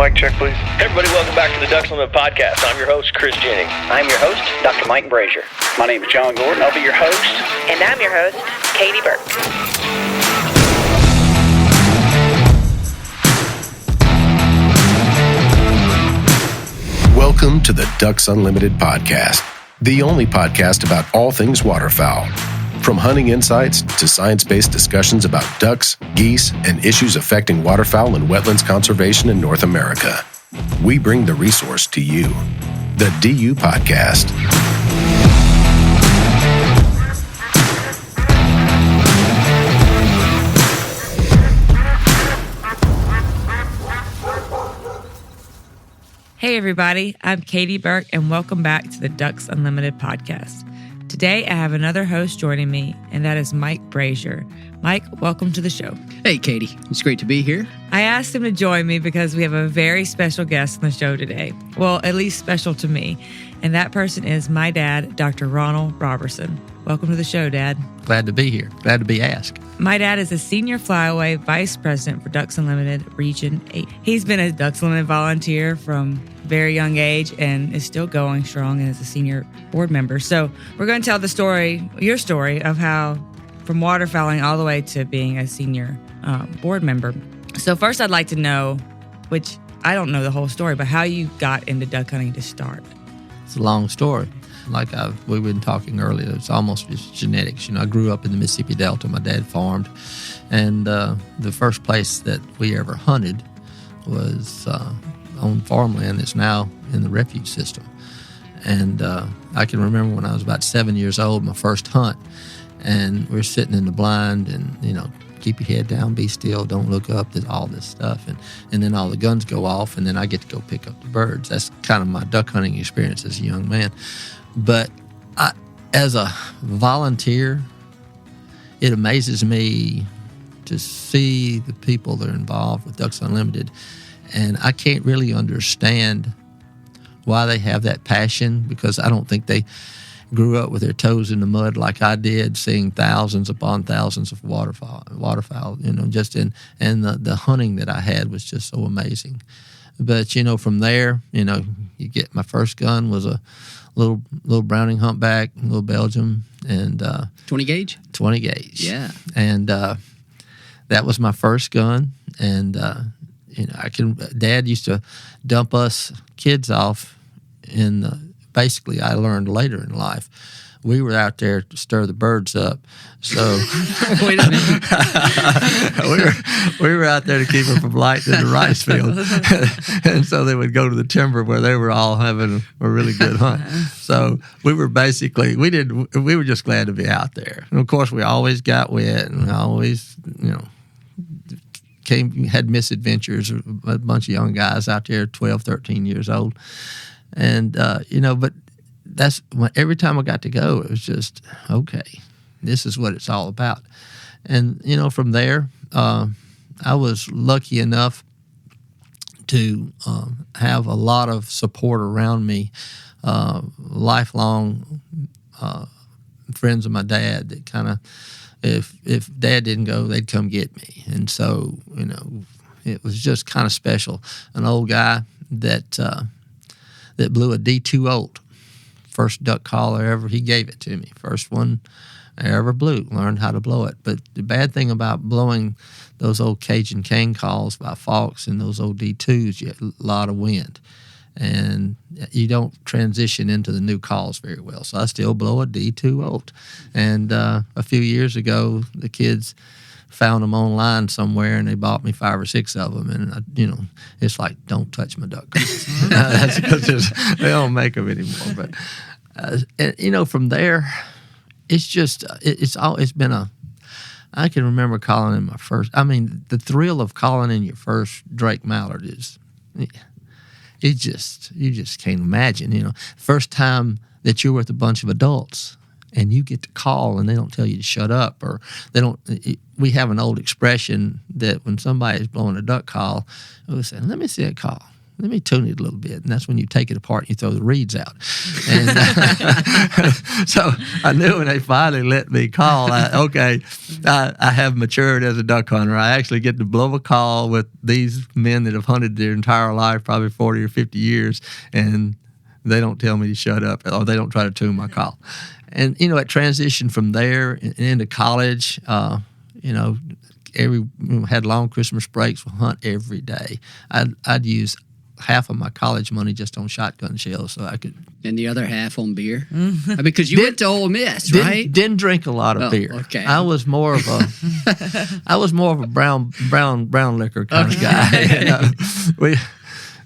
mic check, please. Hey everybody, welcome back to the Ducks Unlimited podcast. I'm your host, Chris Jennings. I'm your host, Dr. Mike Brasher. My name is John Gordon. I'll be your host. And I'm your host, Katie Burke. Welcome to the Ducks Unlimited podcast, the only podcast about all things waterfowl. From hunting insights to science-based discussions about ducks, geese, and issues affecting waterfowl and wetlands conservation in North America. We bring the resource to you, the DU Podcast. Hey everybody, I'm Katie Burke and welcome back to the Ducks Unlimited podcast. Today I have another host joining me and that is Mike Brasher. Mike, welcome to the show. Hey Katie, it's great to be here. I asked him to join me because we have a very special guest on the show today. Well, at least special to me. And that person is my dad, Dr. Ronal Roberson. Welcome to the show, Dad. Glad to be here. Glad to be asked. My dad is a senior Flyaway vice president for Ducks Unlimited Region 8. He's been a Ducks Unlimited volunteer from a very young age and is still going strong and is a senior board member. So we're going to tell the story, your story, of how from waterfowling all the way to being a senior board member. So first I'd like to know, which I don't know the whole story, but how you got into duck hunting to start. It's a long story. Like we've been talking earlier, it's almost just genetics. You know, I grew up in the Mississippi Delta. My dad farmed. And the first place that we ever hunted was on farmland that's now in the refuge system. And I can remember when I was about 7 years old, my first hunt. And we're sitting in the blind and, you know, keep your head down, be still, don't look up, there's all this stuff. And then all the guns go off, and then I get to go pick up the birds. That's kind of my duck hunting experience as a young man. But as a volunteer, it amazes me to see the people that are involved with Ducks Unlimited. And I can't really understand why they have that passion, because I don't think they grew up with their toes in the mud like I did, seeing thousands upon thousands of waterfowl, you know, and the hunting that I had was just so amazing. But, you know, from there, you know, you get my first gun was a little Browning humpback, little Belgium, and 20 gauge? 20 gauge. Yeah. And that was my first gun. And, you know, Dad used to dump us kids off basically, I learned later in life, we were out there to stir the birds up. So Wait a minute. we were out there to keep them from lighting the rice field. And so they would go to the timber where they were all having a really good hunt. So we were basically, we were just glad to be out there. And of course, we always got wet and always, you know, had misadventures, a bunch of young guys out there, 12, 13 years old. And, you know, but every time I got to go, it was just, okay, this is what it's all about. And, you know, from there, I was lucky enough to have a lot of support around me, lifelong friends of my dad that kind of, if Dad didn't go, they'd come get me. And so, you know, it was just kind of special. An old guy that blew a D2 Olt. First duck caller ever, he gave it to me. First one I ever blew, learned how to blow it. But the bad thing about blowing those old Cajun cane calls by Fox and those old D2s, you have a lot of wind. And you don't transition into the new calls very well. So I still blow a D2 Olt. And a few years ago, the kids found them online somewhere, and they bought me 5 or 6 of them. And, you know, it's like, don't touch my duck calls. That's because they don't make them anymore. But, and, you know, from there, it's just, it's been I can remember calling in the thrill of calling in your first Drake Mallard is, you just can't imagine, you know. First time that you're with a bunch of adults, and you get to call and they don't tell you to shut up, or they don't. We have an old expression that when somebody is blowing a duck call, we say, "Let me see a call." let me tune it a little bit. And that's when you take it apart and you throw the reeds out. And so I knew when they finally let me call, I have matured as a duck hunter. I actually get to blow a call with these men that have hunted their entire life, probably 40 or 50 years, and they don't tell me to shut up, or they don't try to tune my call. And, it transitioned from there into college. Had long Christmas breaks, we'll hunt every day. I'd use half of my college money just on shotgun shells so I could. And the other half on beer? Because you went to Ole Miss, right? Didn't drink a lot of beer. Okay. I was more of a brown liquor kind of guy.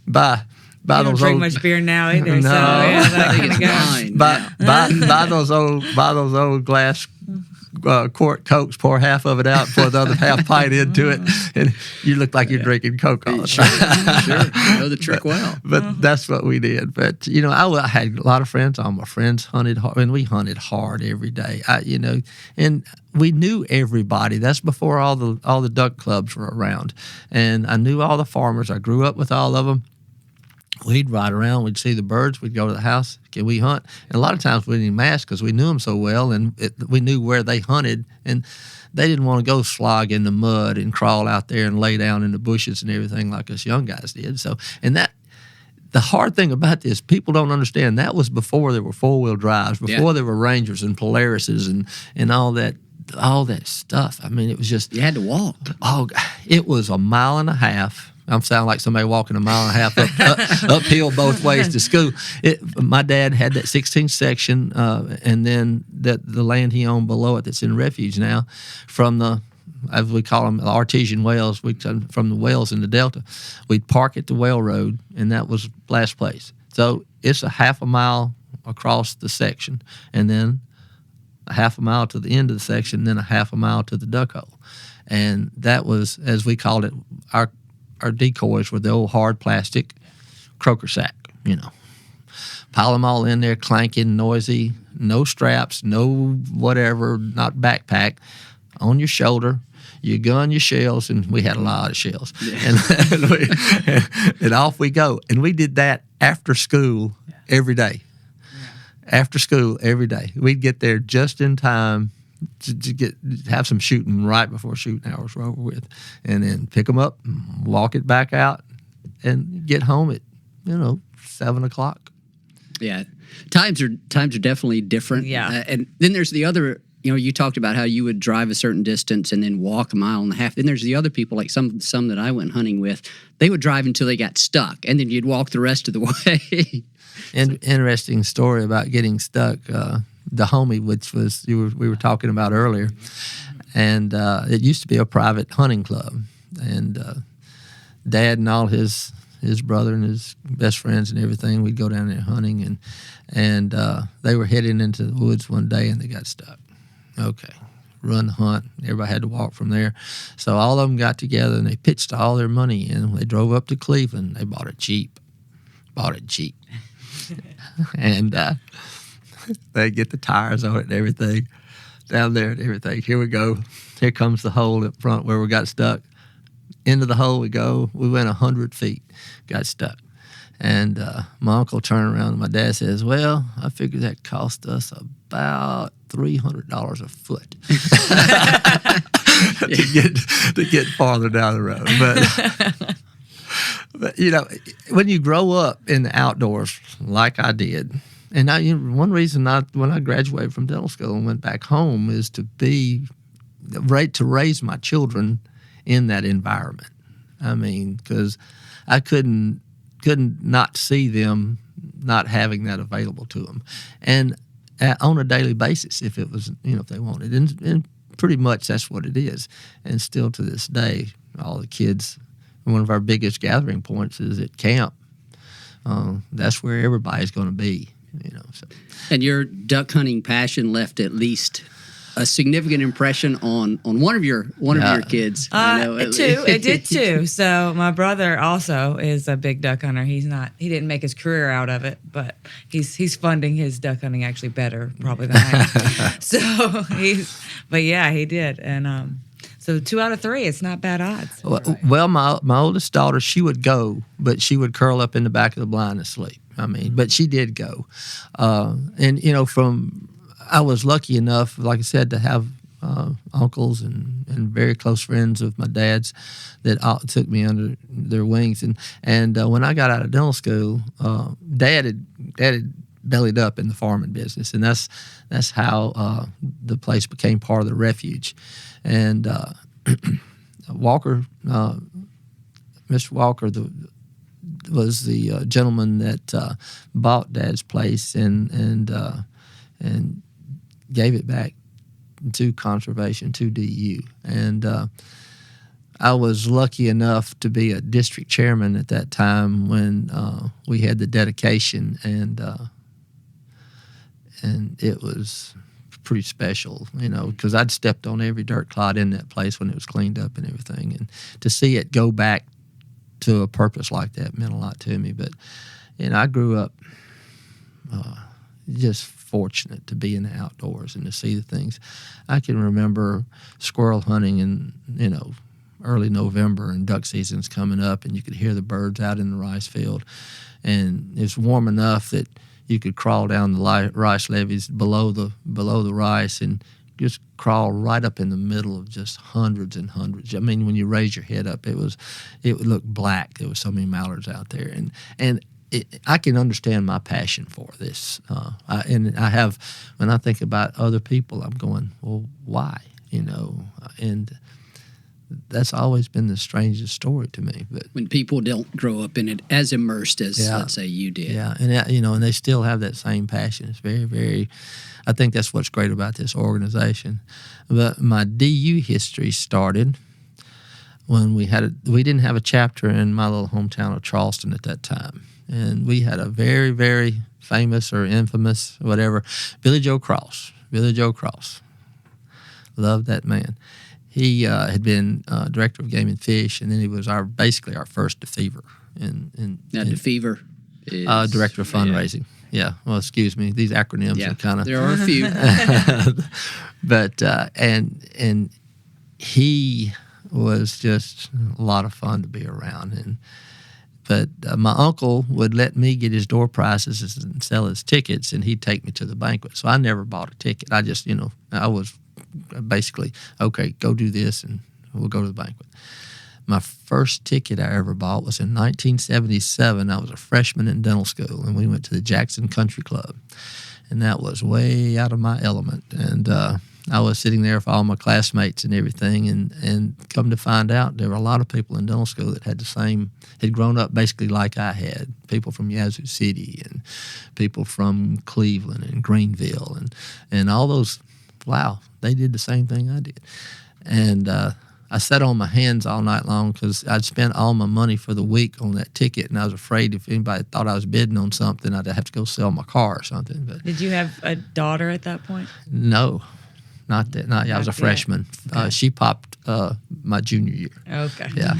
By you don't those drink old, much beer now either. No. So yeah, that kind of goes. By those old glass quart Cokes, pour half of it out, pour the other half pint into it, and you look like you're drinking Coke all the time. Sure. You know the trick well. But that's what we did. But, I had a lot of friends. All my friends hunted hard, and we hunted hard every day. And we knew everybody. That's before all the duck clubs were around. And I knew all the farmers. I grew up with all of them. We'd ride around, we'd see the birds, we'd go to the house, can we hunt? And a lot of times we didn't even ask because we knew them so well, and we knew where they hunted, and they didn't want to go slog in the mud and crawl out there and lay down in the bushes and everything like us young guys did. So, and the hard thing about this, people don't understand, that was before there were four-wheel drives, before there were Rangers and Polarises and all that stuff. I mean, it was just... You had to walk. Oh, it was a mile and a half. I'm sounding like somebody walking a mile and a half uphill both ways to school. My dad had that 16th section, and then the land he owned below it that's in refuge now, from the, as we call them, artesian wells, from the wells in the Delta. We'd park at the well road, and that was last place. So it's a half a mile across the section, and then a half a mile to the end of the section, then a half a mile to the duck hole. And that was, as we called it, our decoys were the old hard plastic croaker sack, Pile them all in there, clanking, noisy, no straps, no whatever, not backpack, on your shoulder, your gun, your shells, and we had a lot of shells. Yeah. And off we go. And we did that after school every day. Yeah. After school every day. We'd get there just in time to have some shooting right before shooting hours were over with, and then pick them up, walk it back out, and get home at 7 o'clock. Yeah, times are definitely different. Yeah, and then there's the other. You talked about how you would drive a certain distance and then walk a mile and a half. Then there's the other people, like some that I went hunting with. They would drive until they got stuck, and then you'd walk the rest of the way. And interesting story about getting stuck. The homie, which was we were talking about earlier, and it used to be a private hunting club, and Dad and all his brother and his best friends and everything, we'd go down there hunting, and they were heading into the woods one day and they got stuck. Okay, run the hunt. Everybody had to walk from there, so all of them got together and they pitched all their money in. They drove up to Cleveland. They bought a Jeep, and. They get the tires on it and everything down there and everything. Here we go. Here comes the hole up front where we got stuck. Into the hole we go. We went 100 feet, got stuck. And my uncle turned around and my dad says, well, I figured that cost us about $300 a foot to get farther down the road. But when you grow up in the outdoors like I did, and one reason when I graduated from dental school and went back home is to raise my children in that environment. I mean, because I couldn't not see them not having that available to them, and on a daily basis if it was if they wanted, and pretty much that's what it is. And still to this day, all the kids. One of our biggest gathering points is at camp. That's where everybody's going to be. So. And your duck hunting passion left at least a significant impression on one of your kids. It did too. So my brother also is a big duck hunter. He didn't make his career out of it, but he's funding his duck hunting actually better probably than I am. But he did. And So 2 out of 3, it's not bad odds. Well, my oldest daughter, she would go, but she would curl up in the back of the blind and sleep. I mean, but she did go. And, you know, I was lucky enough, like I said, to have uncles and very close friends of my dad's that took me under their wings. And when I got out of dental school, Dad had bellied up in the farming business, and that's how the place became part of the refuge. And Walker, Mr. Walker, was the gentleman that bought Dad's place and gave it back to conservation, to DU. And I was lucky enough to be a district chairman at that time when we had the dedication, and it was pretty special, you know, because I'd stepped on every dirt clod in that place when it was cleaned up and everything. And to see it go back to a purpose like that meant a lot to me. But, you know, I grew up just fortunate to be in the outdoors and to see the things. I can remember squirrel hunting in, you know, early November, and duck season's coming up, and you could hear the birds out in the rice field. And it's warm enough that you could crawl down the rice levees below the rice and just crawl right up in the middle of just hundreds and hundreds. I mean, when you raise your head up, it would look black. There was so many mallards out there, and I can understand my passion for this. And I have, when I think about other people, I'm going, well, why? You know, and that's always been the strangest story to me. But when people don't grow up in it as immersed as, let's say, you did. Yeah, and you know, and they still have that same passion. It's very, very. I think that's what's great about this organization. But my DU history started when we didn't have a chapter in my little hometown of Charleston at that time, and we had a very, very famous or infamous, whatever, Billy Joe Cross. Billy Joe Cross. Loved that man. He had been director of Game and Fish, and then he was basically our first DeFever. DeFever is director of fundraising. Yeah. Well, excuse me. These acronyms are kind of. There are a few. But and he was just a lot of fun to be around. But my uncle would let me get his door prices and sell his tickets, and he'd take me to the banquet. So I never bought a ticket. I just, you know, I was basically, okay, go do this and we'll go to the banquet. My first ticket I ever bought was in 1977. I was a freshman in dental school, and we went to the Jackson Country Club. And that was way out of my element. And I was sitting there with all my classmates and everything, and come to find out there were a lot of people in dental school that had grown up basically like I had. People from Yazoo City and people from Cleveland and Greenville and all those. Wow, they did the same thing I did. And I sat on my hands all night long because I'd spent all my money for the week on that ticket, and I was afraid if anybody thought I was bidding on something, I'd have to go sell my car or something. But Did you have a daughter at that point? no, not that. Not I was a freshman. Okay. She popped my junior year. Okay. Yeah,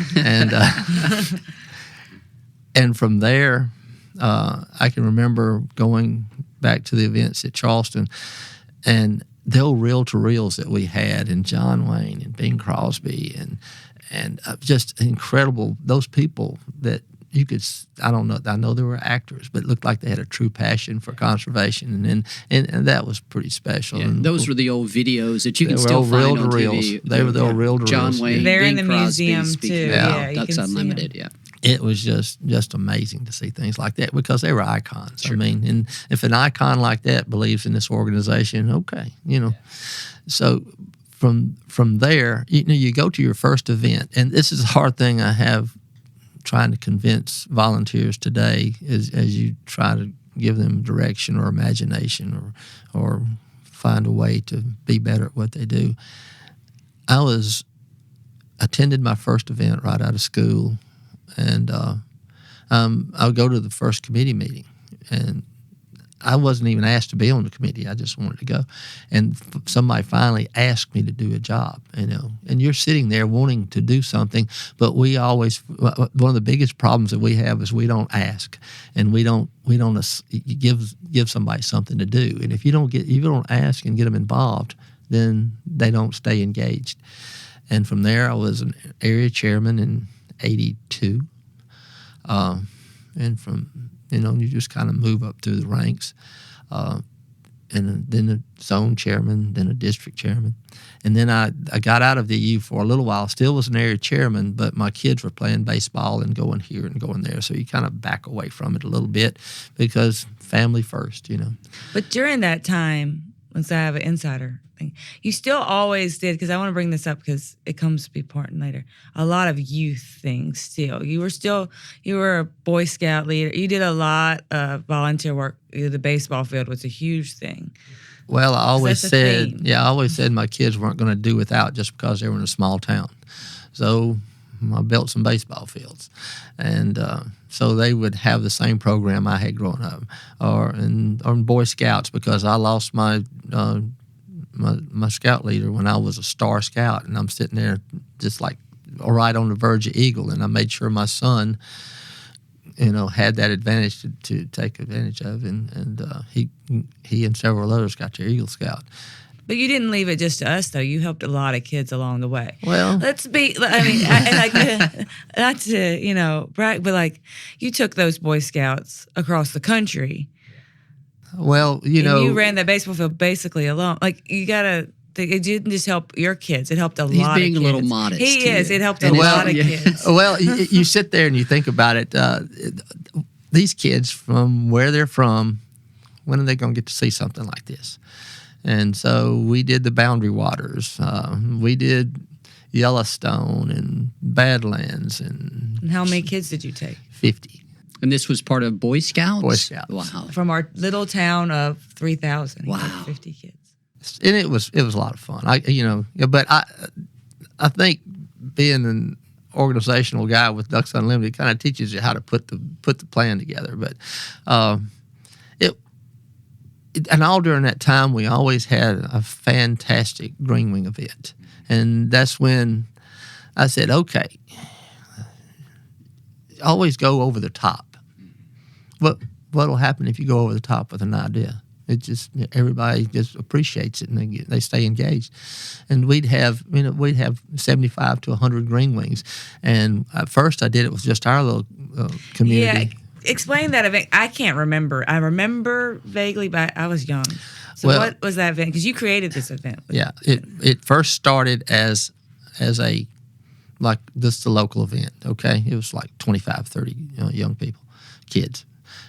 and from there, I can remember going back to the events at Charleston, and the old reel-to-reels that we had, and John Wayne and Bing Crosby and just incredible, those people that you could, I don't know, I know they were actors, but it looked like they had a true passion for conservation, and that was pretty special. Yeah, and those were the old videos that you can still find on TV. They were the old reel-to-reels. John Wayne, They're Bing in the Crosby, museum, speaking too. of Yeah, you Ducks can see Unlimited, them. yeah. It was just amazing to see things like that because they were icons. Sure. I mean, and if an icon like that believes in this organization, okay, you know. So from there, you know, you go to your first event, and this is a hard thing I have trying to convince volunteers today as you try to give them direction or imagination or find a way to be better at what they do. I attended my first event right out of school, and I would go to the first committee meeting, and I wasn't even asked to be on the committee. I just wanted to go, and somebody finally asked me to do a job. You know, and you're sitting there wanting to do something, but one of the biggest problems that we have is we don't ask, and we don't give somebody something to do. And if you don't ask and get them involved, then they don't stay engaged. And from there, I was an area chairman in 82. And from, you just kind of move up through the ranks. And then a zone chairman, then a district chairman. And then I got out of the EU for a little while, still was an area chairman, but my kids were playing baseball and going here and going there. So you kind of back away from it a little bit because family first, But during that time, once I have an insider thing, you still always did, because I want to bring this up because it comes to be important later, a lot of youth things still. You were a Boy Scout leader. You did a lot of volunteer work. The baseball field was a huge thing. Well, I always said my kids weren't going to do without just because they were in a small town. So I built some baseball fields. And so they would have the same program I had growing up. Or in Boy Scouts, because I lost my scout leader when I was a star scout, and I'm sitting there just like right on the verge of Eagle, and I made sure my son, had that advantage to take advantage of, and he and several others got their Eagle Scout. But you didn't leave it just to us, though. You helped a lot of kids along the way. Well, not to, brag, but you took those Boy Scouts across the country. Well, and you ran that baseball field basically alone. It didn't just help your kids. It helped a lot of kids. He's being a little modest. He is. It helped a lot of kids. Well, you sit there and you think about it. These kids, from where they're from, when are they going to get to see something like this? And so we did the Boundary Waters. We did Yellowstone and Badlands. And how many kids did you take? 50. And this was part of Boy Scouts? Boy Scouts. Wow. From our little town of 3,000. Wow. 50 kids. And it was a lot of fun. But I think being an organizational guy with Ducks Unlimited kind of teaches you how to put the plan together. But and all during that time, we always had a fantastic Green Wing event, and that's when I said, okay, always go over the top. What'll happen if you go over the top with an idea? It just, everybody just appreciates it, and they stay engaged. And we'd have 75 to 100 Green Wings. And at first I did it with just our little community. Yeah, explain that event. I can't remember. I remember vaguely, but I was young. So what was that event? Because you created this event. Yeah, it first started as a, like, this the local event, okay? It was like 25, 30 young people, kids.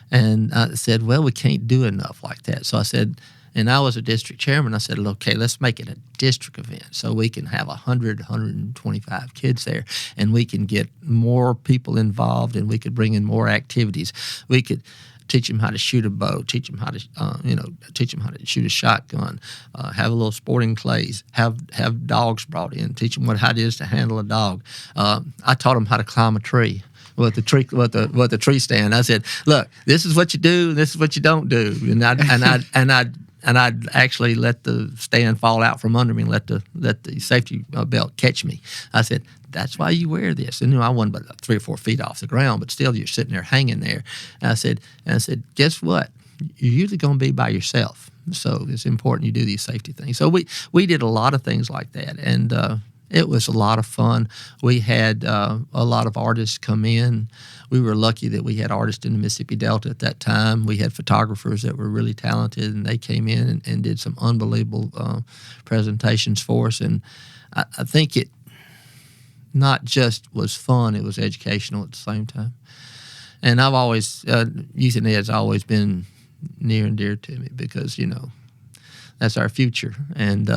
And I said, well, we can't do enough like that. So I said, and I was a district chairman, I said, okay, let's make it a district event so we can have 100, 125 kids there, and we can get more people involved, and we could bring in more activities. We could teach them how to shoot a bow, teach them how to shoot a shotgun, have a little sporting clays, have dogs brought in, teach them how it is to handle a dog. I taught them how to climb a tree. With the tree stand, I said, "Look, this is what you do, this is what you don't do," and I'd actually let the stand fall out from under me and let the safety belt catch me. I said, "That's why you wear this." And I wasn't but 3 or 4 feet off the ground, but still, you're sitting there hanging there. And I said, "Guess what? You're usually going to be by yourself, so it's important you do these safety things." So we did a lot of things like that, and it was a lot of fun. We had a lot of artists come in. We were lucky that we had artists in the Mississippi Delta at that time. We had photographers that were really talented, and they came in and did some unbelievable presentations for us. And I think it not just was fun, it was educational at the same time. And I've always, youth and ed's always been near and dear to me because, that's our future. And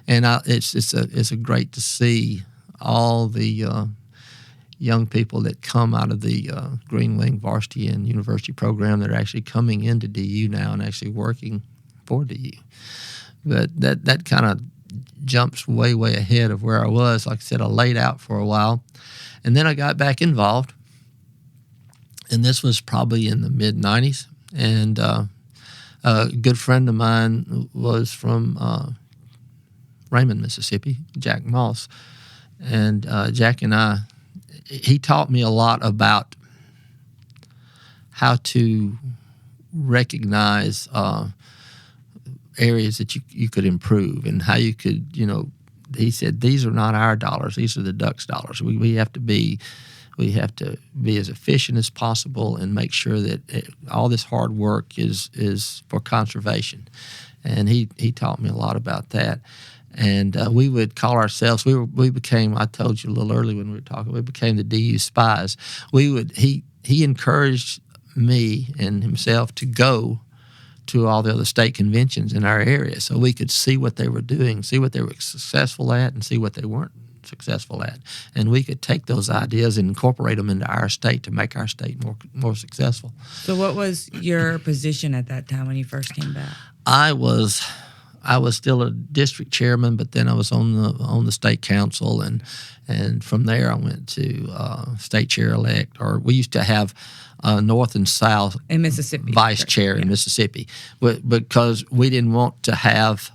it's a great to see all the young people that come out of the Green Wing varsity and university program that are actually coming into DU now and actually working for DU. But that kind of jumps way ahead of where I was. Like I said, I laid out for a while, and then I got back involved, and this was probably in the mid-'90s. And a good friend of mine was from Raymond, Mississippi, Jack Moss. And Jack and he taught me a lot about how to recognize areas that you could improve, and how you could, said these are not our dollars; these are the Ducks' dollars. We have to be as efficient as possible and make sure that all this hard work is for conservation. And he taught me a lot about that. And we would call ourselves. We became. I told you a little early when we were talking. We became the DU spies. He encouraged me and himself to go to all the other state conventions in our area, so we could see what they were doing, see what they were successful at, and see what they weren't successful at. And we could take those ideas and incorporate them into our state to make our state more successful. So, what was your position at that time when you first came back? I was still a district chairman, but then I was on the state council, and from there I went to state chair elect. Or we used to have North and South in Mississippi vice chair in Mississippi, but because we didn't want to have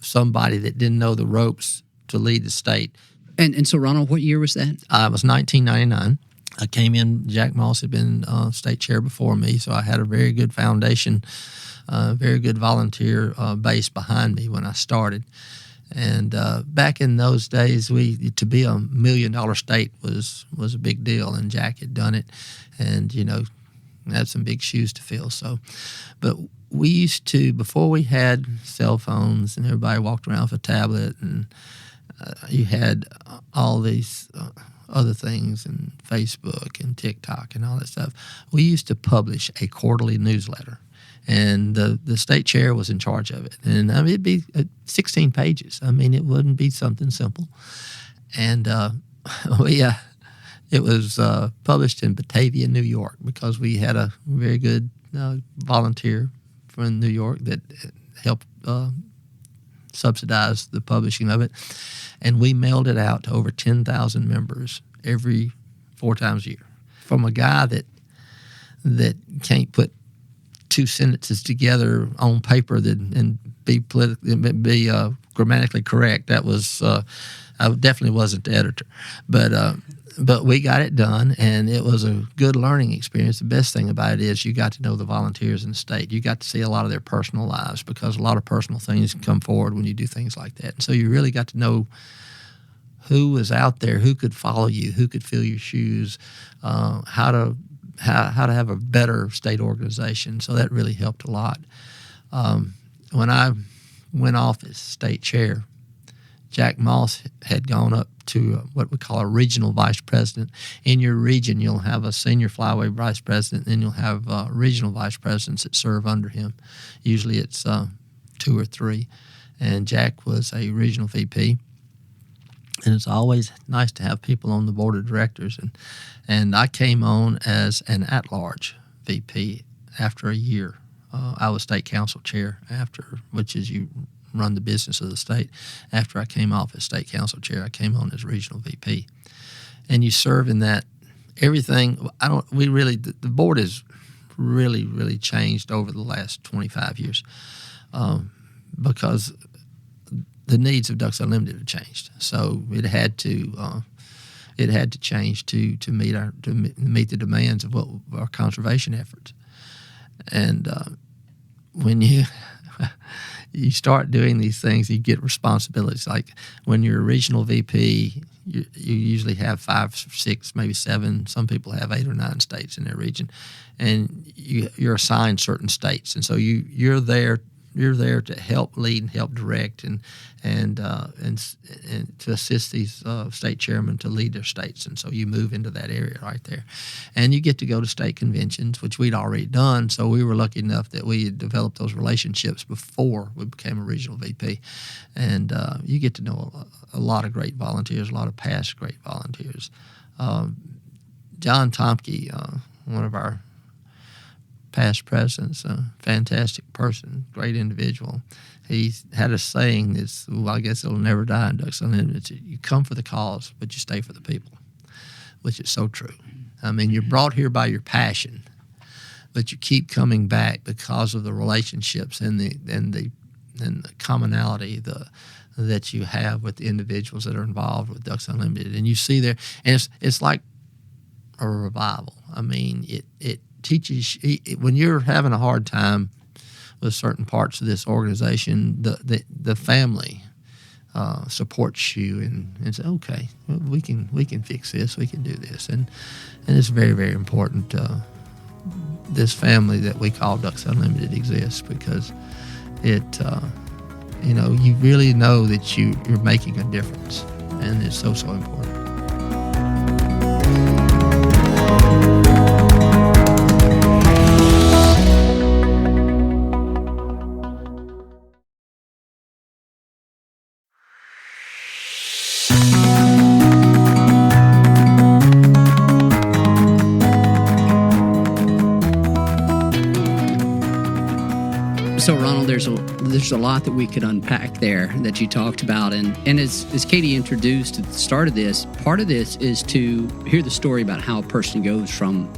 somebody that didn't know the ropes to lead the state. And so, Ronald, what year was that? It was 1999. I came in. Jack Moss had been state chair before me, so I had a very good foundation. Very good volunteer base behind me when I started. And back in those days, to be $1 million state was a big deal, and Jack had done it, and had some big shoes to fill. So, but we used to, before we had cell phones and everybody walked around with a tablet, and you had all these other things, and Facebook and TikTok and all that stuff. We used to publish a quarterly newsletter. And the state chair was in charge of it. And it'd be 16 pages. It wouldn't be something simple. And it was published in Batavia, New York, because we had a very good volunteer from New York that helped subsidize the publishing of it. And we mailed it out to over 10,000 members every 4 times a year. From a guy that can't put 2 sentences together on paper and be grammatically correct. That was I definitely wasn't the editor, but we got it done, and it was a good learning experience. The best thing about it is you got to know the volunteers in the state. You got to see a lot of their personal lives, because a lot of personal things come forward when you do things like that. And so you really got to know who was out there, who could follow you, who could fill your shoes, how to have a better state organization. So that really helped a lot. When I went off as state chair, Jack Moss had gone up to what we call a regional vice president. In your region, you'll have a senior Flyaway vice president, and you'll have regional vice presidents that serve under him. Usually it's 2 or 3. And Jack was a regional VP. And it's always nice to have people on the board of directors. And I came on as an at-large VP after a year. I was state council chair which is you run the business of the state. After I came off as state council chair, I came on as regional VP. And you serve in that everything. The board has really, really changed over the last 25 years because the needs of Ducks Unlimited have changed. So it had to change to meet the demands of what our conservation efforts. And when you start doing these things, you get responsibilities. Like when you're a regional VP, you usually have 5, 6, maybe 7. Some people have 8 or 9 states in their region, and you're assigned certain states, and so you're there. You're there to help lead and help direct and to assist these state chairmen to lead their states. And so you move into that area right there. And you get to go to state conventions, which we'd already done. So we were lucky enough that we had developed those relationships before we became a regional VP. And you get to know a lot of great volunteers, a lot of past great volunteers. John Tomke, one of our past presidents, a fantastic person, great individual. He had a saying that's, I guess it'll never die in Ducks Unlimited. You come for the cause, but you stay for the people, which is so true. You're brought here by your passion, but you keep coming back because of the relationships and the commonality that you have with the individuals that are involved with Ducks Unlimited. And you see there, and it's like a revival. It teaches, when you're having a hard time with certain parts of this organization, the family supports you and says, okay, we can fix this, we can do this, and it's very, very important. This family that we call Ducks Unlimited exists because it, you really know that you're making a difference, and it's so important. So, Ronald, there's a lot that we could unpack there that you talked about, and as Katie introduced at the start of this, part of this is to hear the story about how a person goes from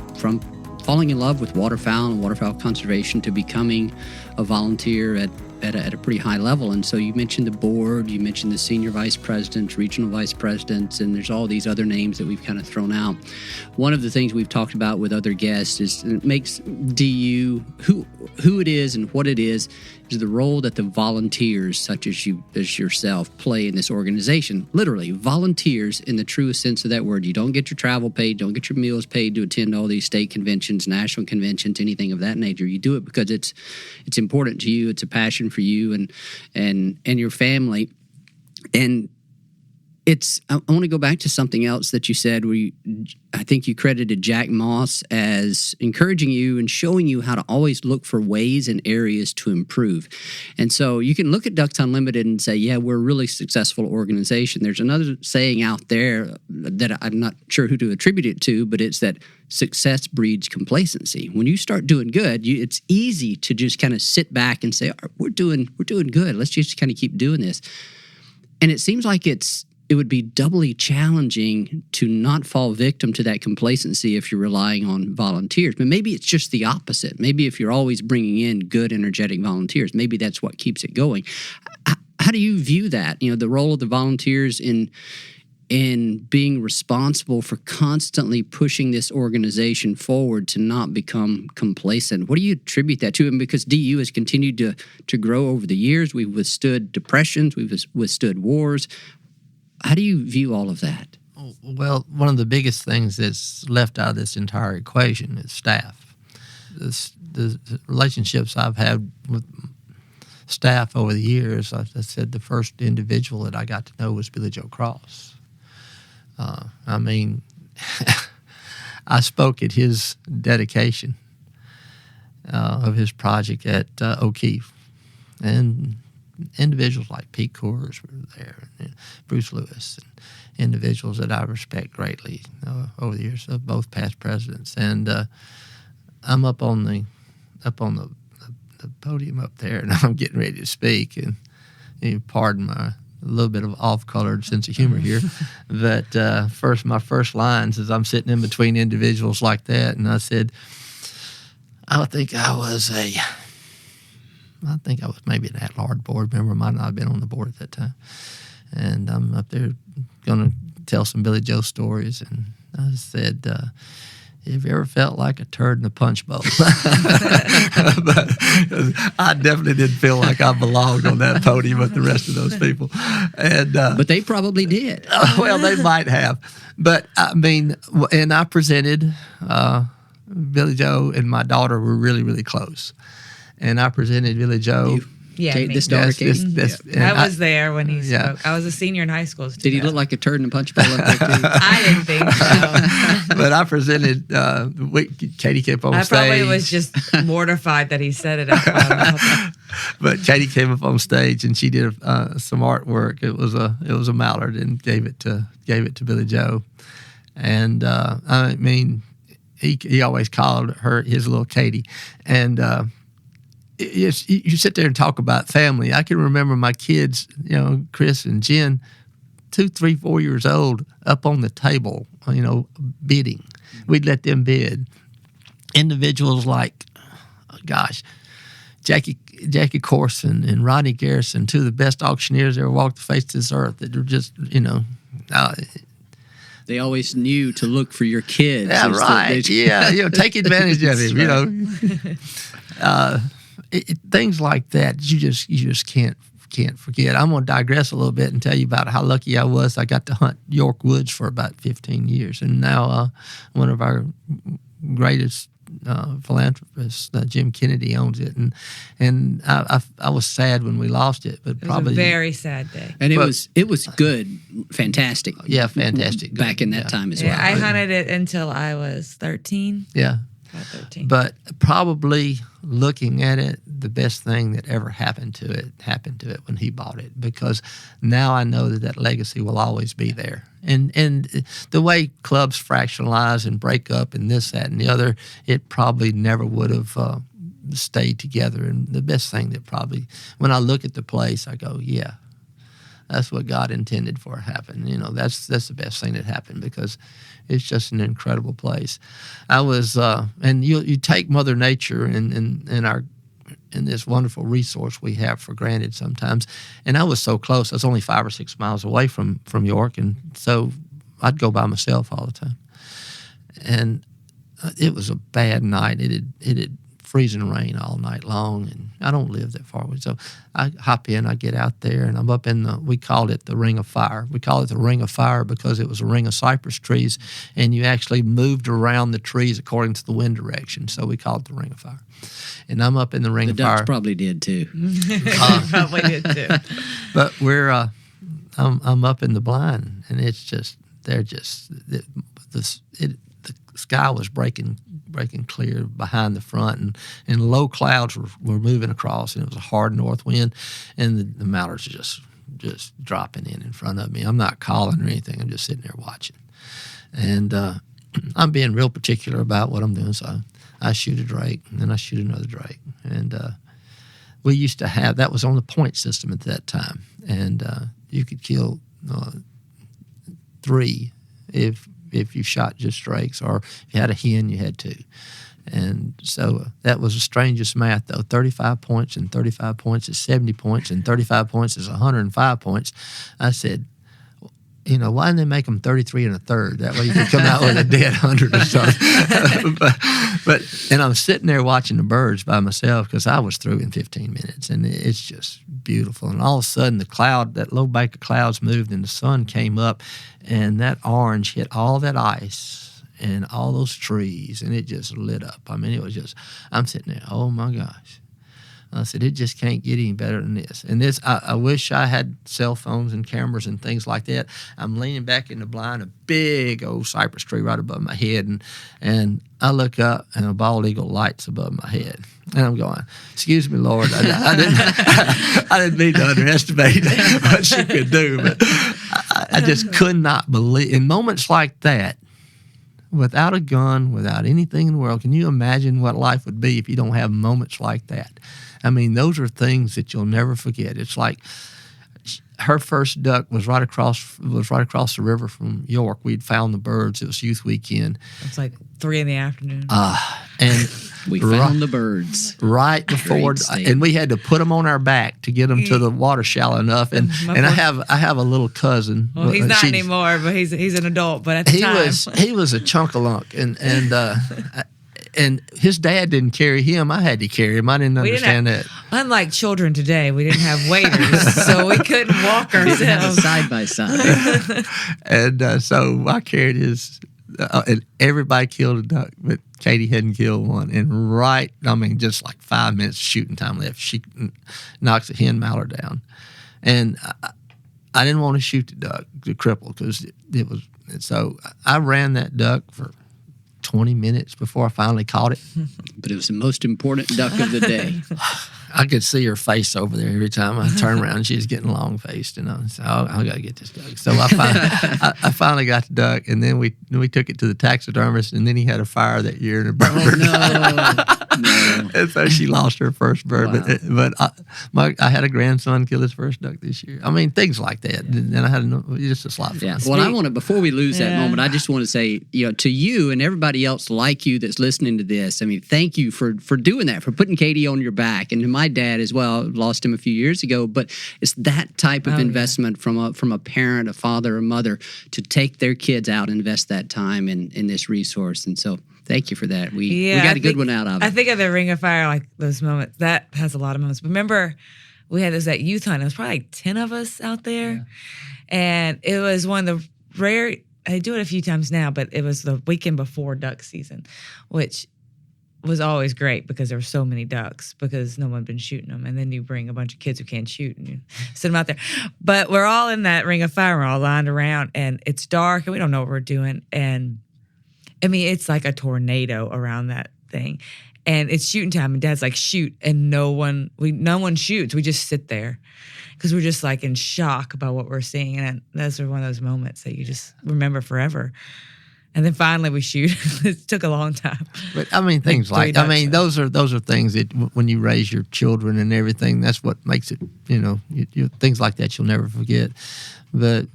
falling in love with waterfowl and waterfowl conservation to becoming a volunteer at a pretty high level. And so you mentioned the board, you mentioned the senior vice presidents, regional vice presidents, and there's all these other names that we've kind of thrown out. One of the things we've talked about with other guests is it makes DU who it is and what it is the role that the volunteers, such as yourself, play in this organization. Literally, volunteers in the truest sense of that word. You don't get your travel paid, don't get your meals paid to attend all these state conventions, national conventions, anything of that nature. You do it because it's important to you. It's a passion for you and your family. And I want to go back to something else that you said where I think you credited Jack Moss as encouraging you and showing you how to always look for ways and areas to improve. And so you can look at Ducks Unlimited and say, yeah, we're a really successful organization. There's another saying out there that I'm not sure who to attribute it to, but it's that success breeds complacency. When you start doing good, it's easy to just kind of sit back and say, all right, we're doing good. Let's just kind of keep doing this. And it seems like it would be doubly challenging to not fall victim to that complacency if you're relying on volunteers. But maybe it's just the opposite. Maybe if you're always bringing in good, energetic volunteers, maybe that's what keeps it going. How do you view that? The role of the volunteers in being responsible for constantly pushing this organization forward to not become complacent. What do you attribute that to? And because DU has continued to grow over the years, we've withstood depressions, we've withstood wars. How do you view all of that? Well, one of the biggest things that's left out of this entire equation is staff. The relationships I've had with staff over the years, I said the first individual that I got to know was Billy Joe Cross. I spoke at his dedication of his project at O'Keefe, and individuals like Pete Coors were there, and Bruce Lewis, and individuals that I respect greatly over the years, of both past presidents. And I'm up on the podium up there, and I'm getting ready to speak. And you pardon my little bit of off-colored sense of humor here, but my first lines is I'm sitting in between individuals like that, and I said, I think I was maybe an at-large board member. Might not have been on the board at that time. And I'm up there going to tell some Billy Joe stories. And I said, have you ever felt like a turd in a punch bowl? But I definitely didn't feel like I belonged on that podium with the rest of those people. And but they probably did. Well, they might have. But, I mean, and I presented, Billy Joe and my daughter were really, really close. And I presented Billy Joe. This daughter, Katie. I was there when he spoke. I was a senior in high school. Did he look like a turd in a punch bowl? I didn't think so. But I presented, Katie kept on stage. I probably was just mortified that he said it out loud. But Katie came up on stage and she did some artwork. It was a mallard, and gave it to Billy Joe. And I mean, he always called her his little Katie. And you sit there and talk about family. I can remember my kids, Chris and Jen, 2, 3, 4 years old, up on the table, bidding. We'd let them bid. Individuals like, Jackie Corson and Rodney Garrison, two of the best auctioneers that ever walked the face of this earth, that were just, they always knew to look for your kids. Yeah, right. Take advantage of him, things like that, you just can't can't forget. I'm going to digress a little bit and tell you about how lucky I was. I got to hunt York Woods for about 15 years. And now one of our greatest philanthropists, Jim Kennedy, owns it. And I was sad when we lost it. But it was a very sad day. And it was good, fantastic. Yeah, fantastic. Back in that time as well. Yeah, I hunted it until I was 13. Yeah. 13. But probably looking at it, the best thing that ever happened to it when he bought it, because now I know that legacy will always be there. And the way clubs fractionalize and break up and this, that, and the other, it probably never would have stayed together. And the best thing that probably, when I look at the place, I go, yeah, that's what God intended for to happen. You know, that's the best thing that happened, because it's just an incredible place. I was, and you take Mother Nature and this wonderful resource we have for granted sometimes. And I was so close. I was only 5 or 6 miles away from York, and so I'd go by myself all the time. And it was a bad night. It had freezing rain all night long, and I don't live that far away. So I hop in, I get out there, and I'm up in we called it the Ring of Fire. We call it the Ring of Fire because it was a ring of cypress trees, and you actually moved around the trees according to the wind direction. So we called it the Ring of Fire. And I'm up in the Ring of Fire. The Ducks probably did too. Probably did too. But we're, I'm up in the blind, and it's just, they're just, the sky was breaking clear behind the front, and low clouds were moving across, and it was a hard north wind, and the mallards are just dropping in front of me. I'm not calling or anything. I'm just sitting there watching. And I'm being real particular about what I'm doing, so I shoot a drake, and then I shoot another drake. And we used to have, that was on the point system at that time, and you could kill 3 if you shot just drakes, or if you had a hen, you had 2. And so that was the strangest math, though. 35 points and 35 points is 70 points, and 35 points is 105 points. I said, you know, why didn't they make them 33 1/3? That way you could come out with a dead 100 or something. but and I'm sitting there watching the birds by myself, because I was through in 15 minutes, and it's just beautiful. And all of a sudden, the cloud, that low bank of clouds moved, and the sun came up, and that orange hit all that ice and all those trees, and it just lit up. I mean, it was just, I'm sitting there, oh my gosh. I said, it just can't get any better than this. And this, I wish I had cell phones and cameras and things like that. I'm leaning back in the blind, a big old cypress tree right above my head, and I look up, and a bald eagle lights above my head. And I'm going, excuse me, Lord, I didn't mean to underestimate what she could do, but I just could not believe. In moments like that, without a gun, without anything in the world, can you imagine what life would be if you don't have moments like that? I mean, those are things that you'll never forget. It's like her first duck was right across the river from York. We'd found the birds. It was youth weekend. It's like 3 PM. And we found the birds right before, and we had to put them on our back to get them to the water shallow enough. And I have a little cousin. Well, he's not anymore, but he's an adult. But at the time, he was a chunk-a-lunk, and his dad didn't carry him. I had to carry him. I didn't understand that. Unlike children today, we didn't have waiters, so we couldn't walk ourselves side by side. And so I carried his, and everybody killed a duck, but Katie hadn't killed one. And just like 5 minutes shooting time left, she knocks a hen mallard down. And I didn't want to shoot the duck, the cripple, because it was, so I ran that duck for 20 minutes before I finally caught it. But it was the most important duck of the day. I could see her face over there every time I turned around. She was getting long-faced, and I said, I got to get this duck. So I finally got the duck, and then we took it to the taxidermist, and then he had a fire that year, and it burned her. No. And so she lost her first bird. Wow. But I had a grandson kill his first duck this year. I mean, things like that. And I had just a lot of fun. Yeah. Well, before we lose that moment, I just want to say, to you and everybody else like you that's listening to this, I mean, thank you for doing that, for putting Katie on your back. And to my dad as well, lost him a few years ago, but it's that type of investment from a parent, a father, a mother, to take their kids out and invest that time in this resource. And so thank you for that. We got a good one out of it. I think of the Ring of Fire, like those moments. That has a lot of moments. Remember we had that youth hunt. It was probably like 10 of us out there. And it was one of the rare, I do it a few times now, but it was the weekend before duck season, which was always great because there were so many ducks because no one had been shooting them. And then you bring a bunch of kids who can't shoot and you sit them out there. But we're all in that ring of fire. We're all lined around and it's dark and we don't know what we're doing. And I mean, it's like a tornado around that thing. And it's shooting time and Dad's like, shoot. And no one shoots. We just sit there because we're just like in shock about what we're seeing. And those are one of those moments that you just remember forever. And then finally we shoot. It took a long time. But I mean, things like I mean, those are things that when you raise your children and everything, that's what makes it. You things like that you'll never forget. But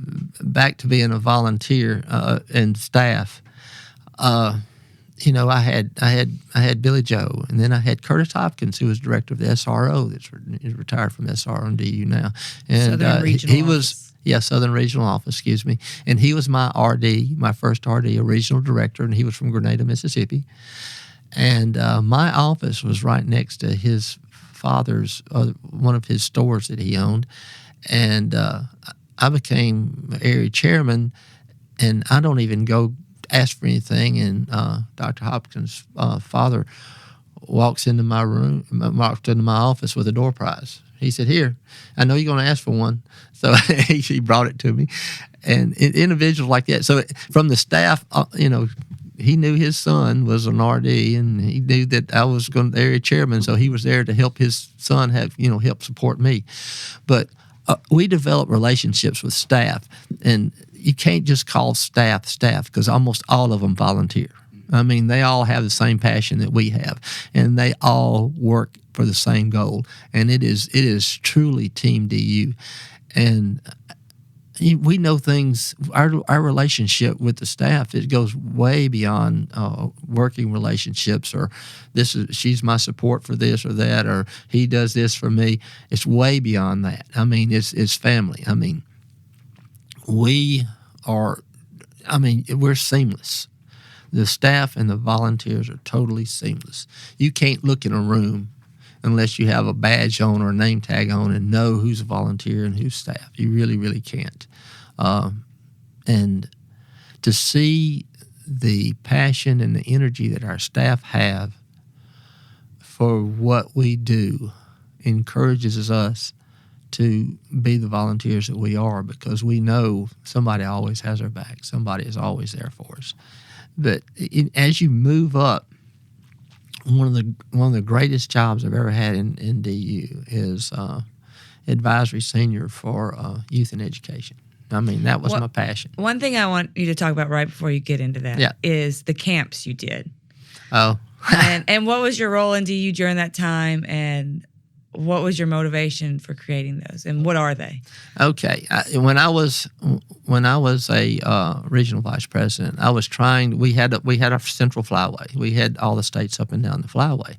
back to being a volunteer and staff, I had Billy Joe, and then I had Curtis Hopkins, who was director of the SRO. He's retired from SRO and DU now, and he was. Yeah, Southern Regional Office, excuse me. And he was my RD, my first RD, a regional director, and he was from Grenada, Mississippi. And my office was right next to his father's, one of his stores that he owned. And I became area chairman, and I don't even go ask for anything. And Dr. Hopkins' father walks into my office with a door prize. He said, "Here, I know you're going to ask for one." So he brought it to me. And individuals like that. So from the staff, he knew his son was an RD, and he knew that I was going to area chairman, so he was there to help his son help support me. But we developed relationships with staff, and you can't just call staff because almost all of them volunteer. I mean, they all have the same passion that we have, and they all work for the same goal. And it is truly Team DU. And we know things. Our relationship with the staff, it goes way beyond working relationships, or she's my support for this or that, or he does this for me. It's way beyond that. I mean, it's family. I mean, we're seamless. The staff and the volunteers are totally seamless. You can't look in a room unless you have a badge on or a name tag on and know who's a volunteer and who's staff. You really, really can't. And to see the passion and the energy that our staff have for what we do encourages us to be the volunteers that we are, because we know somebody always has our back. Somebody is always there for us. But as you move up, one of the greatest jobs I've ever had in DU is advisory senior for youth and education. I mean, that was my passion. One thing I want you to talk about right before you get into that is the camps you did. Oh. and what was your role in DU during that time, and what was your motivation for creating those, and what are they? Okay, when I was a regional vice president, I was trying. We had a central Flyaway. We had all the states up and down the Flyaway,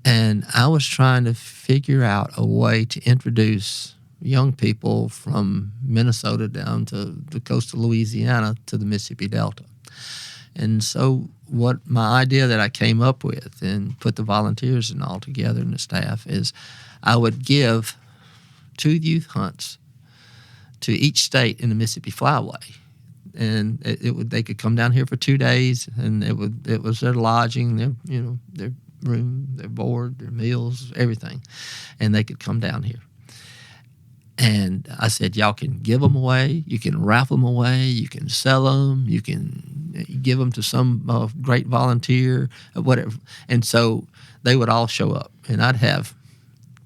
and I was trying to figure out a way to introduce young people from Minnesota down to the coast of Louisiana to the Mississippi Delta. And so what my idea that I came up with and put the volunteers and all together and the staff is I would give 2 youth hunts to each state in the Mississippi Flyway. And they could come down here for 2 days, and it was their lodging, their room, their board, their meals, everything. And they could come down here. And I said, y'all can give them away, you can raffle them away, you can sell them, you can give them to some great volunteer, whatever. And so they would all show up, and I'd have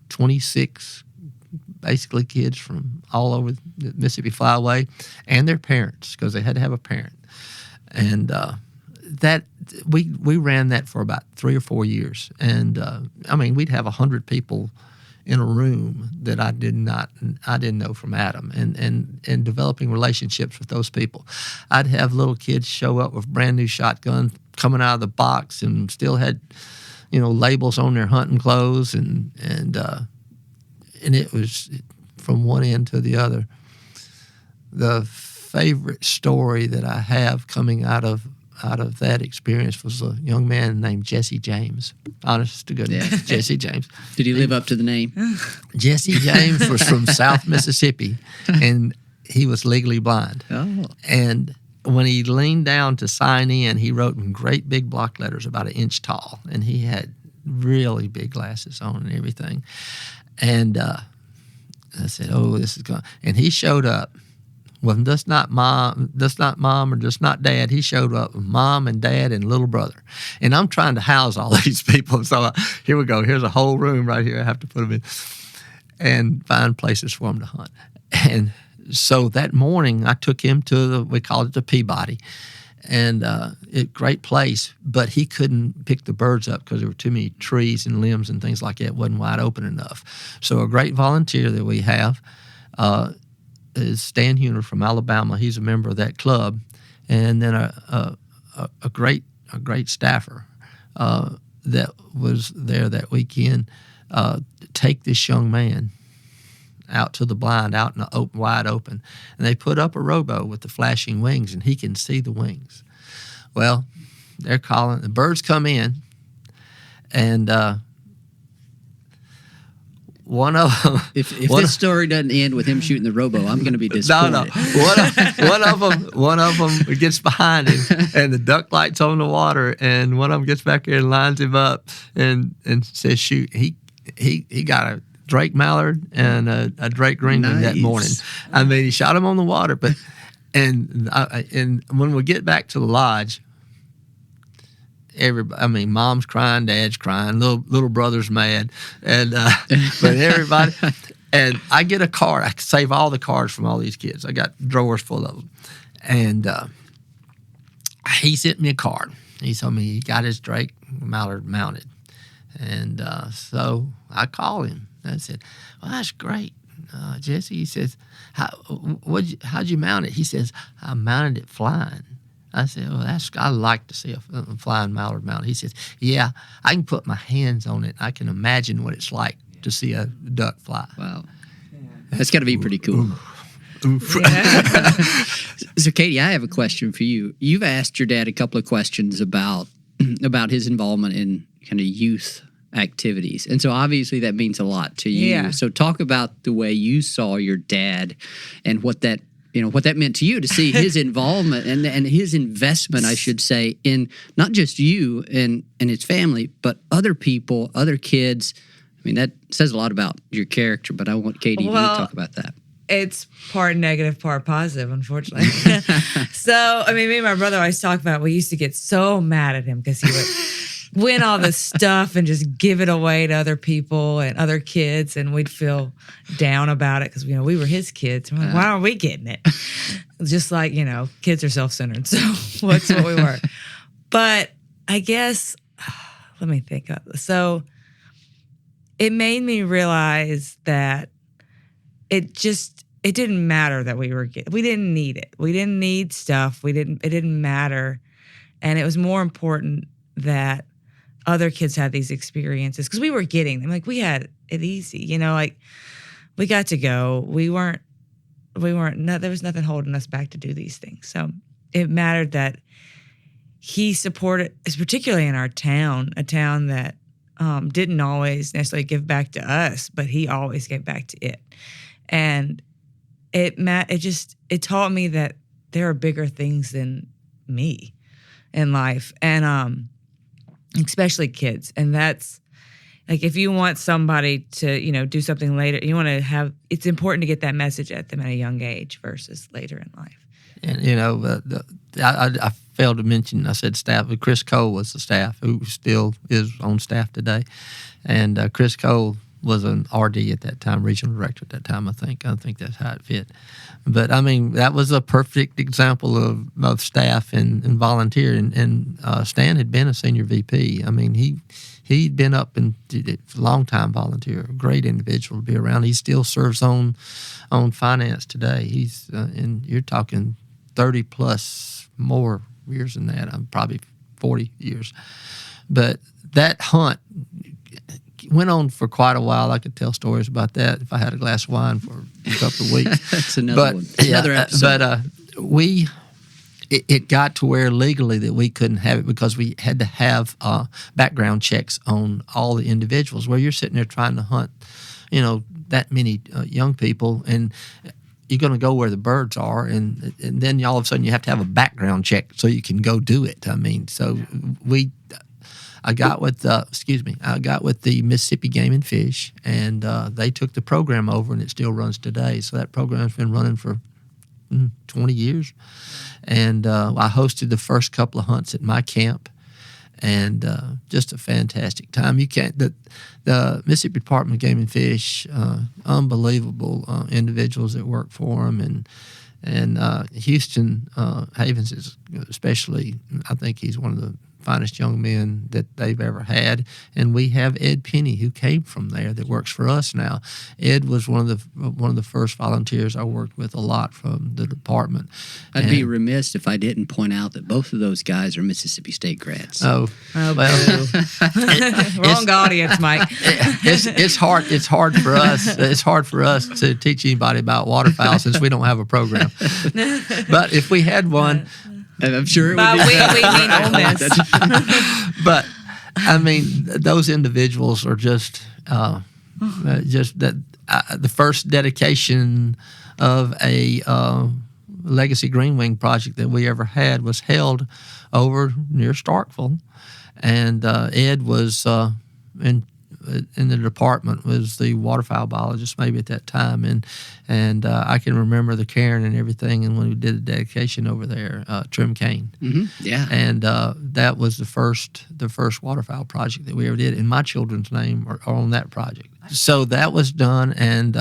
26 basically kids from all over the Mississippi Flyway and their parents, because they had to have a parent. And that we ran that for about 3 or 4 years. And we'd have 100 people in a room that I didn't know from Adam, and developing relationships with those people. I'd have little kids show up with brand new shotguns coming out of the box and still had, labels on their hunting clothes, and it was from one end to the other. The favorite story that I have coming out of of that experience was a young man named Jesse James. Honest to goodness, Jesse James. Did he live up to the name? Jesse James was from South Mississippi, and he was legally blind. Oh. And when he leaned down to sign in, he wrote in great big block letters about 1 inch tall, and he had really big glasses on and everything. And I said, "Oh, this is going." And he showed up. Well, just not mom or just not dad. He showed up with mom and dad and little brother. And I'm trying to house all these people. So here we go. Here's a whole room right here. I have to put them in and find places for them to hunt. And so that morning, I took him to we called it the Peabody, and great place, but he couldn't pick the birds up because there were too many trees and limbs and things like that. It wasn't wide open enough. So a great volunteer that we have is Stan Huner from Alabama. He's a member of that club, and then a great staffer that was there that weekend take this young man out to the blind, out in the wide open. And they put up a rowboat with the flashing wings, and he can see the wings. Well, they're calling. The birds come in, and one of them... If this story doesn't end with him shooting the rowboat, I'm going to be disappointed. No. One of them gets behind him, and the duck light's on the water, and one of them gets back there and lines him up and says, shoot. He got a Drake mallard and a Drake ringling that morning. I mean, he shot him on the water, but and when we get back to the lodge, mom's crying, dad's crying, little brother's mad, and but everybody. And I get a card. I save all the cards from all these kids. I got drawers full of them, and he sent me a card. He told me he got his Drake mallard mounted, and so I called him. I said, "Well, that's great, Jesse." He says, "How'd you mount it?" He says, "I mounted it flying." I said, "Well, I like to see a flying mallard mount." He says, "Yeah, I can put my hands on it. I can imagine what it's like to see a duck fly." Wow, that's got to be pretty cool. So, Katie, I have a question for you. You've asked your dad a couple of questions about his involvement in kind of youth activities, and so obviously that means a lot to you. Yeah. So talk about the way you saw your dad and what that meant to you to see his involvement and his investment, I should say, in not just you and his family, but other people, other kids. I mean, that says a lot about your character, but I want Katie to talk about that. It's part negative, part positive, unfortunately. So, I mean, me and my brother always talk about, we used to get so mad at him because he would win all this stuff and just give it away to other people and other kids, and we'd feel down about it because, we were his kids. We're like, why aren't we getting it? Just like, kids are self-centered, so what's what we were. But I guess, let me think of this. So it made me realize that it didn't matter that we didn't need it. We didn't need stuff. It didn't matter. And it was more important that other kids had these experiences because we were getting them. Like, we had it easy, like we got to go. There was nothing holding us back to do these things. So it mattered that he supported, particularly in our town, a town that didn't always necessarily give back to us, but he always gave back to it. And it taught me that there are bigger things than me in life, and especially kids. And that's like, if you want somebody to do something later, you want to have. It's important to get that message at them at a young age versus later in life. And I failed to mention. I said staff. Chris Cole was the staff, who still is on staff today, and Chris Cole was an RD at that time, regional director at that time, I think. I think that's how it fit. But, I mean, that was a perfect example of staff and volunteer. And Stan had been a senior VP. I mean, he'd been up and did it for a long time volunteer, a great individual to be around. He still serves on finance today. He's, and you're talking 30-plus more years than that. I'm probably 40 years. But that hunt went on for quite a while. I could tell stories about that if I had a glass of wine for a couple of weeks. That's another one. Another episode. But it got to where legally that we couldn't have it because we had to have background checks on all the individuals. Where you're sitting there trying to hunt, that many young people, and you're going to go where the birds are, and then all of a sudden you have to have a background check so you can go do it. I mean, so I got with the Mississippi Game and Fish, and they took the program over, and it still runs today. So that program's been running for 20 years, and I hosted the first couple of hunts at my camp, and just a fantastic time. You can't the Mississippi Department of Game and Fish, unbelievable individuals that work for them, and Houston Havens is especially. I think he's one of the finest young men that they've ever had, and we have Ed Penny, who came from there, that works for us now. Ed was one of the first volunteers I worked with a lot from the department. I'd be remiss if I didn't point out that both of those guys are Mississippi State grads. Oh well, wrong audience, Mike. It's hard for us. It's hard for us to teach anybody about waterfowl since we don't have a program. But if we had one. I'm sure it would But be. we mean Ole Miss. But I mean, those individuals are just that the first dedication of a legacy green wing project that we ever had was held over near Starkville, and Ed was in the department, was the waterfowl biologist maybe at that time, and I can remember the cairn and everything, and when we did the dedication over there, Trim Kane. Mm-hmm. Yeah. And that was the first waterfowl project that we ever did, and my children's name are on that project. So that was done, and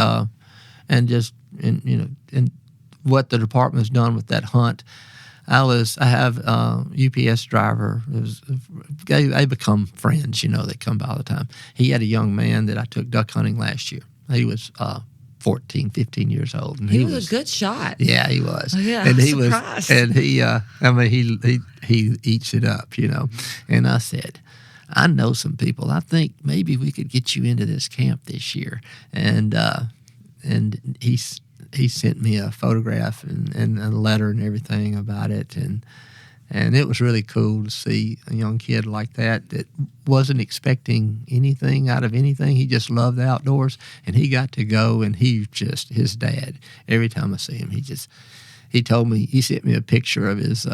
what the department has done with that hunt. I have a UPS driver. They become friends, they come by all the time. He had a young man that I took duck hunting last year. He was 14, 15 years old. And he was a good shot. Yeah, he was. Oh, yeah, and I'm he surprised. was, and he eats it up, And I said, I know some people. I think maybe we could get you into this camp this year. And he sent me a photograph and a letter and everything about it, and it was really cool to see a young kid like that wasn't expecting anything out of anything. He just loved the outdoors, and he got to go, and his dad, every time I see him, he told me, he sent me a picture of his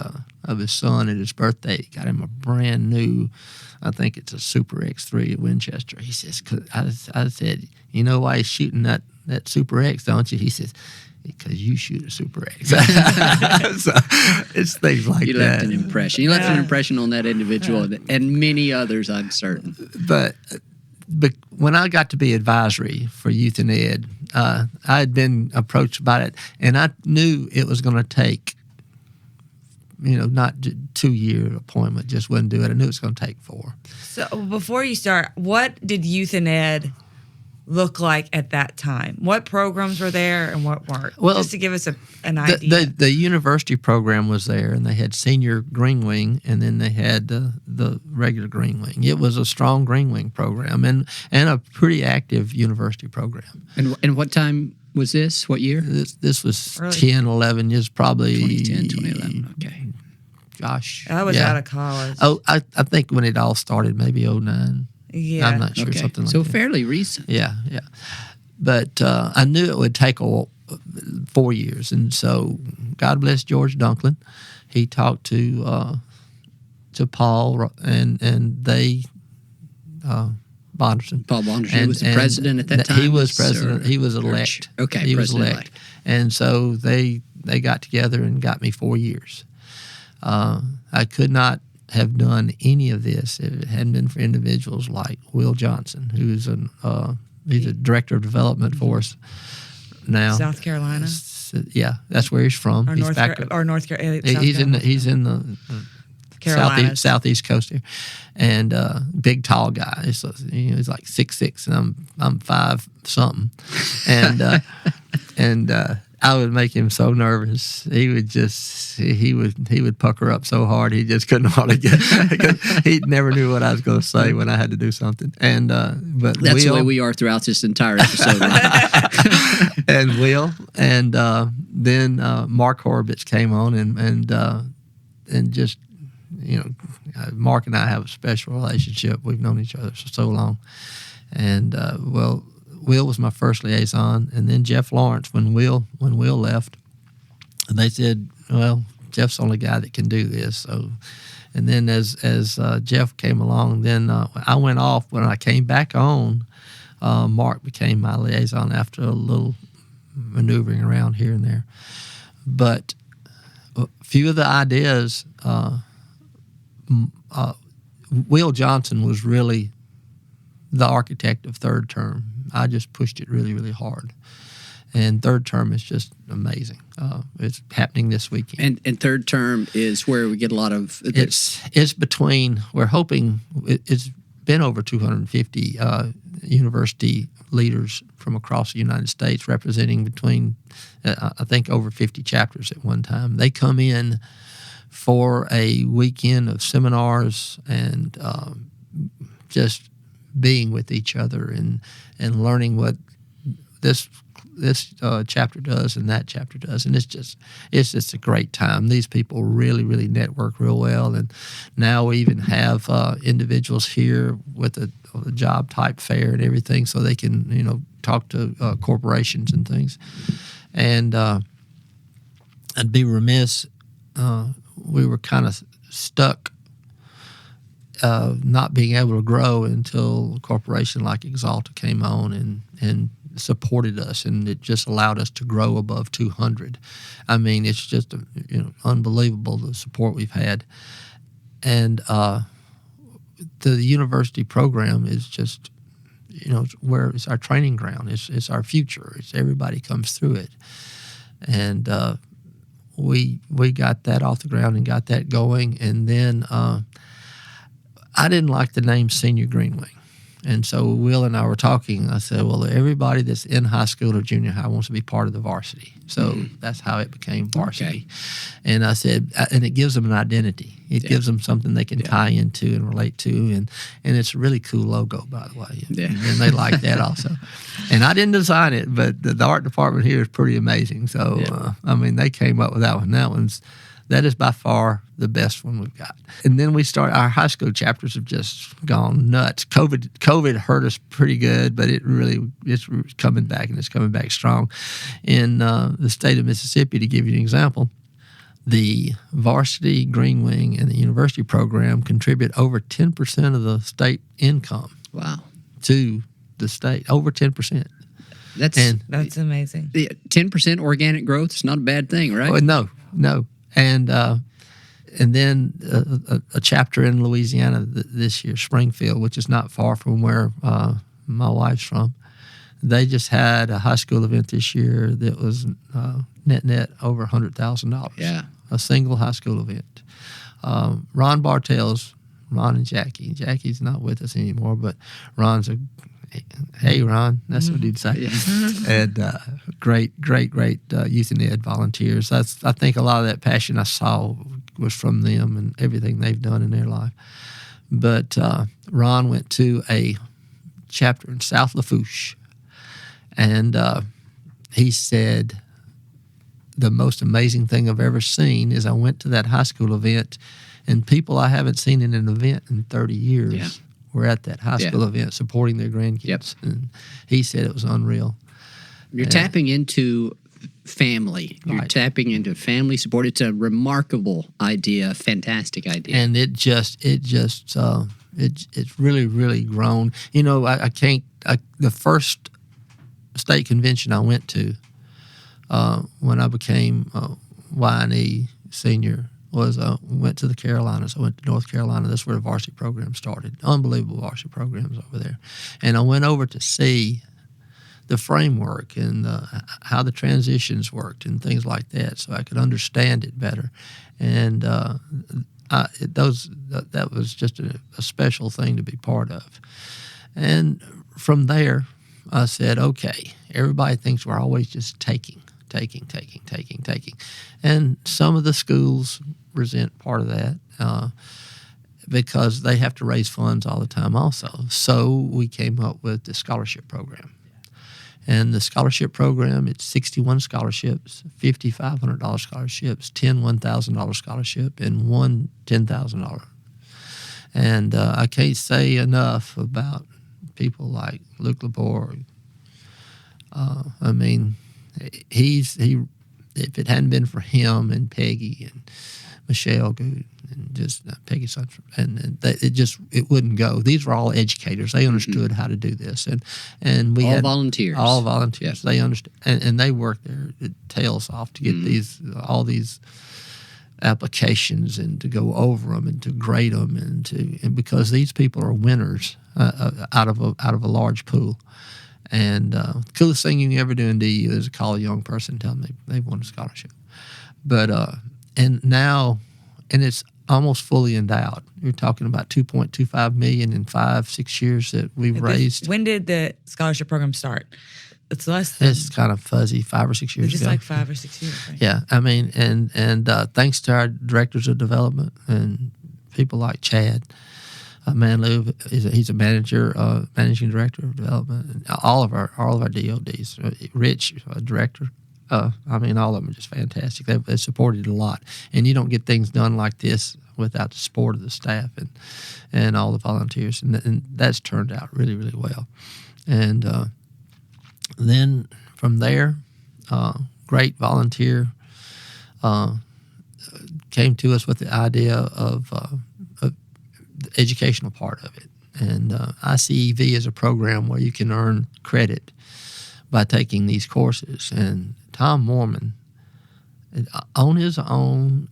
son at his birthday. He got him a brand new, I think it's a Super X3 at Winchester. He says, 'cause I said, you know why he's shooting that Super X, don't you? He says, because you shoot a Super X. So it's things like that. You left an impression. You left an impression on that individual and many others, I'm certain. But when I got to be advisory for Youth and Ed, I had been approached about it, and I knew it was going to take, not 2-year appointment, just wouldn't do it. I knew it was going to take 4. So before you start, what did Youth and Ed look like at that time? What programs were there and what weren't? Well, just to give us an idea. The university program was there, and they had senior green wing, and then they had the regular green wing. It was a strong green wing program and a pretty active university program. And what time was this? What year? This was Early. 10, 11 years, probably 2010, 2011. Okay. Gosh. I was yeah. out of college. Oh, I think when it all started, maybe 09. Yeah. I'm not sure, Okay. something like So that. fairly recent. Yeah. But I knew it would take 4 years, and so God bless George Dunklin. He talked to Paul and they Bonderson. Paul Bonderson was the president at that time? He was president. He was elect. Church. Okay, he was president-elect. And so they got together and got me 4 years. I could not have done any of this if it hadn't been for individuals like Will Johnson, who's he's a director of development for us now. South Carolina? Yeah, that's where he's from. Or He's North back. Carolina. He's in the Carolinas. southeast coast here, and big tall guy. He's like 6'6", and I'm 5 something, and I would make him so nervous. He would pucker up so hard he just couldn't hardly get. He never knew what I was going to say when I had to do something. And but That's Will, the way we are throughout this entire episode. and Will, and then Mark Horvitz came on, and just, Mark and I have a special relationship. We've known each other for so long. And, Will was my first liaison, and then Jeff Lawrence when Will left. And they said, well, Jeff's the only guy that can do this. So, and then as Jeff came along, then I went off. When I came back on, Mark became my liaison after a little maneuvering around here and there. But a few of the ideas, Will Johnson was really the architect of third term. I just pushed it really, really hard. And third term is just amazing. It's happening this weekend. And third term is where we get a lot of... It's between, we're hoping, it's been over 250 university leaders from across the United States representing between, I think, over 50 chapters at one time. They come in for a weekend of seminars and just being with each other and learning what this chapter does and that chapter does, and it's just a great time. These people really, really network real well, and now we even have individuals here with a job type fair and everything, so they can talk to corporations and things. And I'd be remiss. We were kind of stuck. Not being able to grow until a corporation like Exalta came on and supported us, and it just allowed us to grow above 200. I mean, it's just unbelievable the support we've had. And the university program is just where it's our training ground. It's our future. It's everybody comes through it, and we got that off the ground and got that going, and then. I didn't like the name Senior Green Wing. And so Will and I were talking. I said, well, everybody that's in high school or junior high wants to be part of the varsity. So that's how it became varsity. Okay. And I said, and it gives them an identity. It gives them something they can tie into and relate to. And it's a really cool logo, by the way. And they like that also. And I didn't design it, but the art department here is pretty amazing. So, they came up with that one. That is by far the best one we've got. And then our high school chapters have just gone nuts. COVID hurt us pretty good, but it's coming back, and it's coming back strong. In the state of Mississippi, to give you an example, the varsity, Green Wing, and the university program contribute over 10% of the state income. Wow. To the state, over 10%. That's amazing. 10% organic growth is not a bad thing, right? Oh, no. And then a chapter in Louisiana this year, Springfield, which is not far from where my wife's from. They just had a high school event this year that was net over $100,000. Yeah, a single high school event. Ron Bartels, Ron and Jackie. Jackie's not with us anymore, but Ron's hey, Ron, that's what he'd say. And great youth and ed volunteers. I think a lot of that passion I saw was from them and everything they've done in their life. But Ron went to a chapter in South Lafourche, and he said, the most amazing thing I've ever seen is I went to that high school event, and people I haven't seen in an event in 30 years were at that high school event supporting their grandkids. Yep. And he said it was unreal. You're tapping into family. You're tapping into family support. It's a remarkable idea, fantastic idea. And it's really, really grown. The first state convention I went to when I became Y&E senior was went to the Carolinas. I went to North Carolina. That's where the varsity program started. Unbelievable varsity programs over there. And I went over to see the framework and how the transitions worked and things like that, so I could understand it better. And that was just a special thing to be part of. And from there, I said, okay, everybody thinks we're always just taking. And some of the schools resent part of that because they have to raise funds all the time also. So we came up with the scholarship program. And the scholarship program, it's 61 scholarships, $5,500 scholarships, 10 $1,000 scholarship, and one $10,000. And I can't say enough about people like Luke LeBorg. I mean, he. If it hadn't been for him and Peggy and Michelle Good and just Peggy Sunstrom, and it wouldn't go. These were all educators. They understood how to do this, and we all had volunteers. All volunteers. They understood, and they worked their tails off to get all these applications and to go over them and to grade them and because these people are winners out of a large pool. And the coolest thing you can ever do in DU is call a young person and tell them they've won a scholarship. But and now, and it's almost fully endowed. You're talking about $2.25 million in 5-6 years that we've raised. When did the scholarship program start? It's less than... It's kind of fuzzy, 5 or 6 years ago. It's just like 5 or 6 years, right? Yeah, I mean, and thanks to our directors of development and people like Chad, Manlou, he's a manager, managing director of development, and all of our DODs. Rich, director. I mean, all of them are just fantastic. They've supported a lot, and you don't get things done like this without the support of the staff and all the volunteers, and that's turned out really, really well. And then from there, great volunteer came to us with the idea of the educational part of it. And ICEV is a program where you can earn credit by taking these courses. And Tom Mormon, on his own,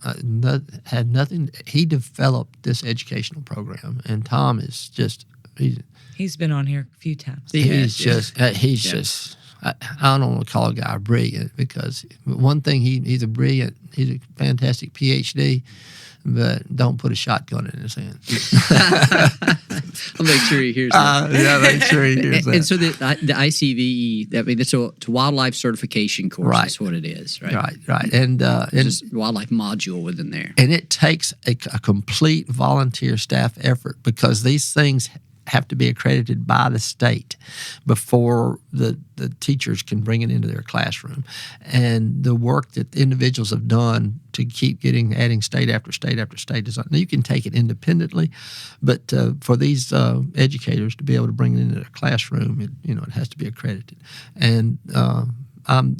had nothing. He developed this educational program, and Tom is just he's been on here a few times. He's just I don't want to call a guy brilliant, because one thing he's a fantastic PhD, but don't put a shotgun in his hand. I'll make sure he hears that. Yeah, make sure he hears that. And so the ICVE, I mean, it's a wildlife certification course. Right. That's what it is, right? Right. And just wildlife module within there. And it takes a complete volunteer staff effort, because these things have to be accredited by the state before the teachers can bring it into their classroom. And the work that the individuals have done to keep adding state after state after state is, you can take it independently, but for these educators to be able to bring it into their classroom, it has to be accredited. And I'm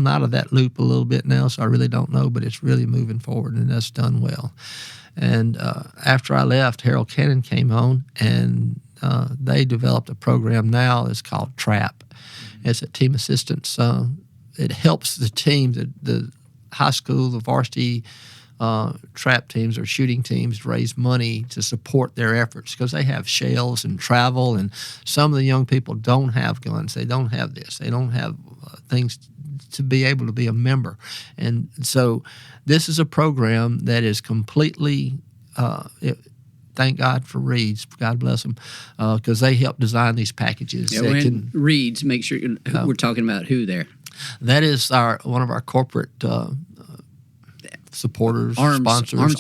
out of that loop a little bit now, so I really don't know, but it's really moving forward, and that's done well. And after I left, Harold Cannon came on, and they developed a program now that's called TRAP. It's a team assistance. It helps the team, the high school, the varsity trap teams or shooting teams, raise money to support their efforts, because they have shells and travel, and some of the young people don't have guns. They don't have this. They don't have things to be able to be a member. And so this is a program that is completely, thank God for Reeds, God bless them, because they helped design these packages. Yeah, Reeds, make sure we're talking about who there. That is one of our corporate supporters, sponsors,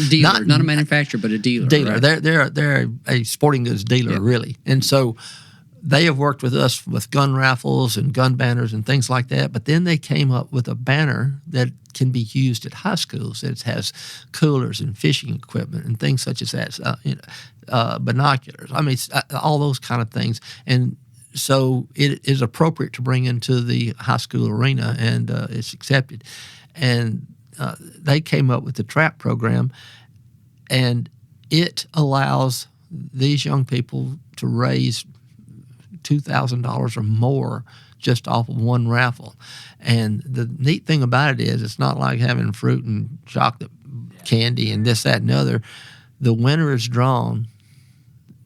dealer, not a manufacturer, but a dealer. Dealer, right? they're a sporting goods dealer, really, and so they have worked with us with gun raffles and gun banners and things like that. But then they came up with a banner that can be used at high schools. It has coolers and fishing equipment and things such as that, binoculars. I mean, all those kind of things. And so it is appropriate to bring into the high school arena, and it's accepted. And they came up with the TRAP program, and it allows these young people to raise $2,000 or more just off of one raffle. And the neat thing about it is, it's not like having fruit and chocolate candy and this, that, and the other. The winner is drawn.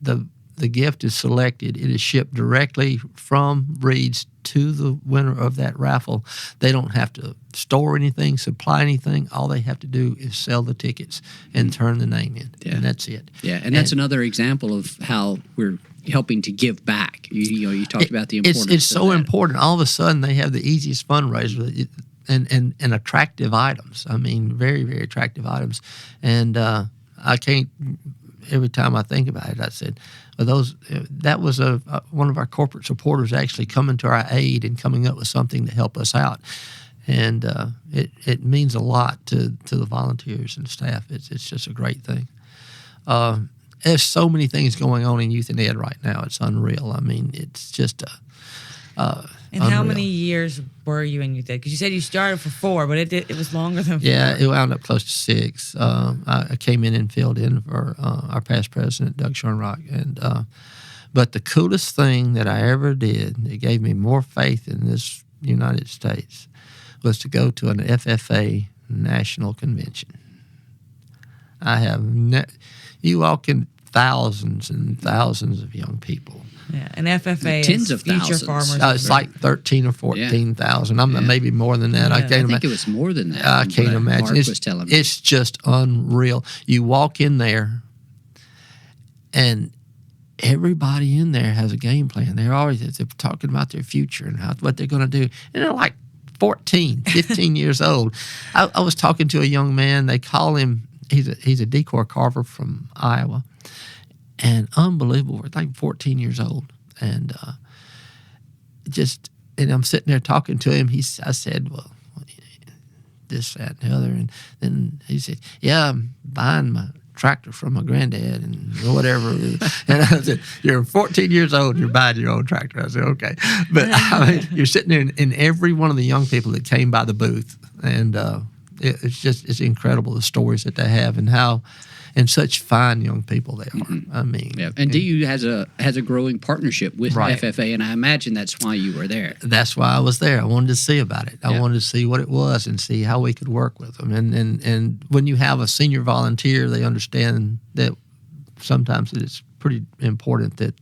The gift is selected. It is shipped directly from Reed's to the winner of that raffle. They don't have to store anything, supply anything. All they have to do is sell the tickets and turn the name in, and that's it. Yeah, and that's another example of how we're helping to give back. You talked about the importance. It's so important. All of a sudden, they have the easiest fundraiser and attractive items. I mean, very, very attractive items. And I can't every time I think about it, I said, well, that was one of our corporate supporters actually coming to our aid and coming up with something to help us out. And it means a lot to the volunteers and staff. It's just a great thing. There's so many things going on in Youth and Ed right now. It's unreal. I mean, it's just And how many years were you in Youth Ed? Because you said you started for 4, but it was longer than 4. Yeah, it wound up close to 6. I came in and filled in for our past president, Doug Schoenrock. But the coolest thing that I ever did that gave me more faith in this United States was to go to an FFA national convention. You walk in thousands and thousands of young people. Yeah, and FFA Tens is of Future thousands. Farmers. It's like 13 or 14,000. Maybe more than that. Yeah. I I think it was more than that. I can't imagine. Mark was telling me. It's just unreal. You walk in there, and everybody in there has a game plan. They're talking about their future and what they're going to do. And they're like 14, 15 years old. I was talking to a young man. They call him, he's a decor carver from Iowa. And unbelievable, like 14 years old. And and I'm sitting there talking to him. I said, well, this, that, and the other. And then he said, yeah, I'm buying my tractor from my granddad and whatever. And I said, you're 14 years old, you're buying your own tractor. I said, okay. But I mean, you're sitting there, and every one of the young people that came by the booth, and it's incredible the stories that they have and such fine young people they are. Mm-hmm. I mean, yeah. And DU has a growing partnership with FFA, and I imagine that's why you were there. That's why I was there. I wanted to see about it. I wanted to see what it was and see how we could work with them. And when you have a senior volunteer, they understand that sometimes it's pretty important that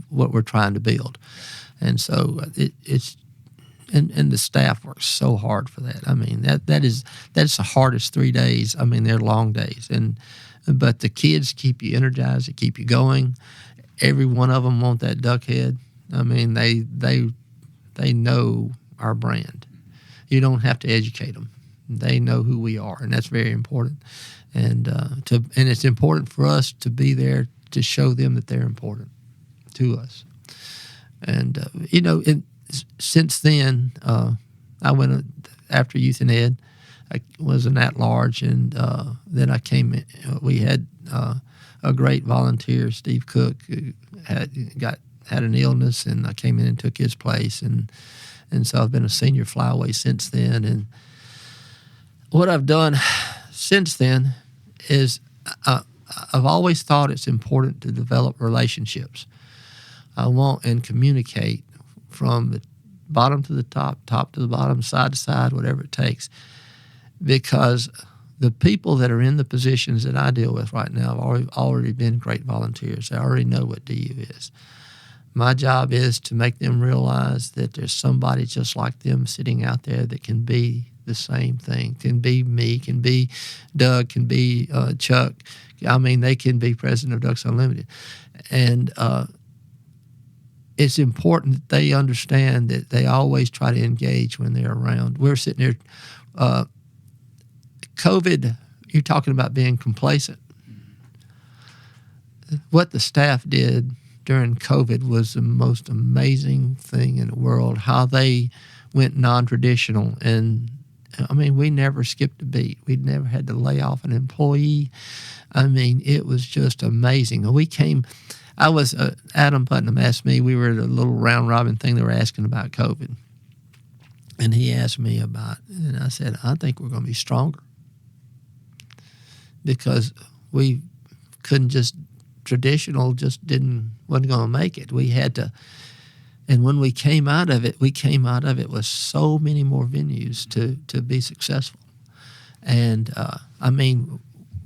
what we're trying to build. And so it's. And the staff works so hard for that. I mean, that's the hardest 3 days. I mean, they're long days, but the kids keep you energized, they keep you going. Every one of them want that duck head. I mean, they know our brand. You don't have to educate them; they know who we are, and that's very important. And it's important for us to be there to show them that they're important to us. And since then, I went after Youth and Ed. I was an at-large, and then I came in. We had a great volunteer, Steve Cook, who had an illness, and I came in and took his place. And so I've been a senior Flyaway since then. And what I've done since then is I've always thought it's important to develop relationships. I want and communicate from the bottom to the top, top to the bottom, side to side, whatever it takes. Because the people that are in the positions that I deal with right now have already been great volunteers. They already know what DU is. My job is to make them realize that there's somebody just like them sitting out there that can be the same thing, can be me, can be Doug, can be Chuck. I mean, they can be president of Ducks Unlimited. And it's important that they understand that they always try to engage when they're around. We're sitting there, COVID, you're talking about being complacent. What the staff did during COVID was the most amazing thing in the world, how they went non-traditional. And, I mean, we never skipped a beat. We never had to lay off an employee. I mean, it was just amazing. Adam Putnam asked me, we were at a little round-robin thing, they were asking about COVID. And he asked me about it, and I said, I think we're going to be stronger. Because we couldn't traditional wasn't going to make it. We had to, and when we came out of it with so many more venues to be successful. And, I mean,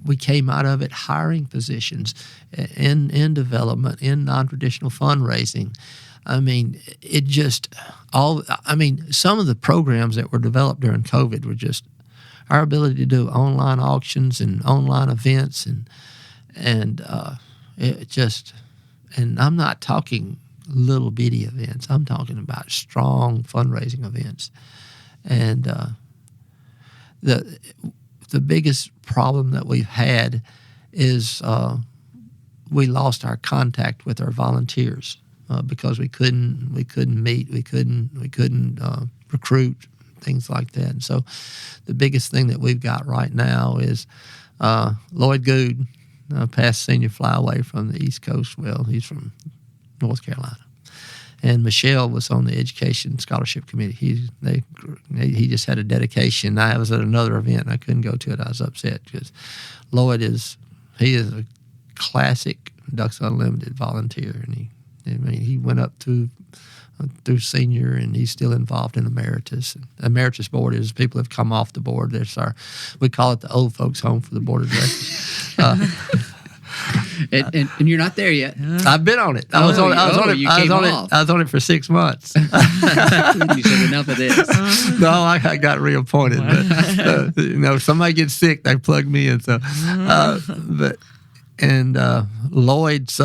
we came out of it hiring positions in development, in non-traditional fundraising. I mean, some of the programs that were developed during COVID were just our ability to do online auctions and online events and I'm not talking little bitty events. I'm talking about strong fundraising events. And the biggest problem that we've had is we lost our contact with our volunteers because we couldn't meet, we couldn't recruit, things like that. And so the biggest thing that we've got right now is Lloyd Good, past senior flyaway from the East Coast. Well, he's from North Carolina. And Michelle was on the Education Scholarship Committee. He just had a dedication. I was at another event, and I couldn't go to it. I was upset because Lloyd is a classic Ducks Unlimited volunteer, and he went up through senior, and he's still involved in Emeritus. And Emeritus board is people have come off the board. We call it the old folks' home for the board of directors. And you're not there yet. I've been on it. I was on it for 6 months. You said enough of this. No, I got reappointed. But, somebody gets sick, they plug me in. So, Lloyd's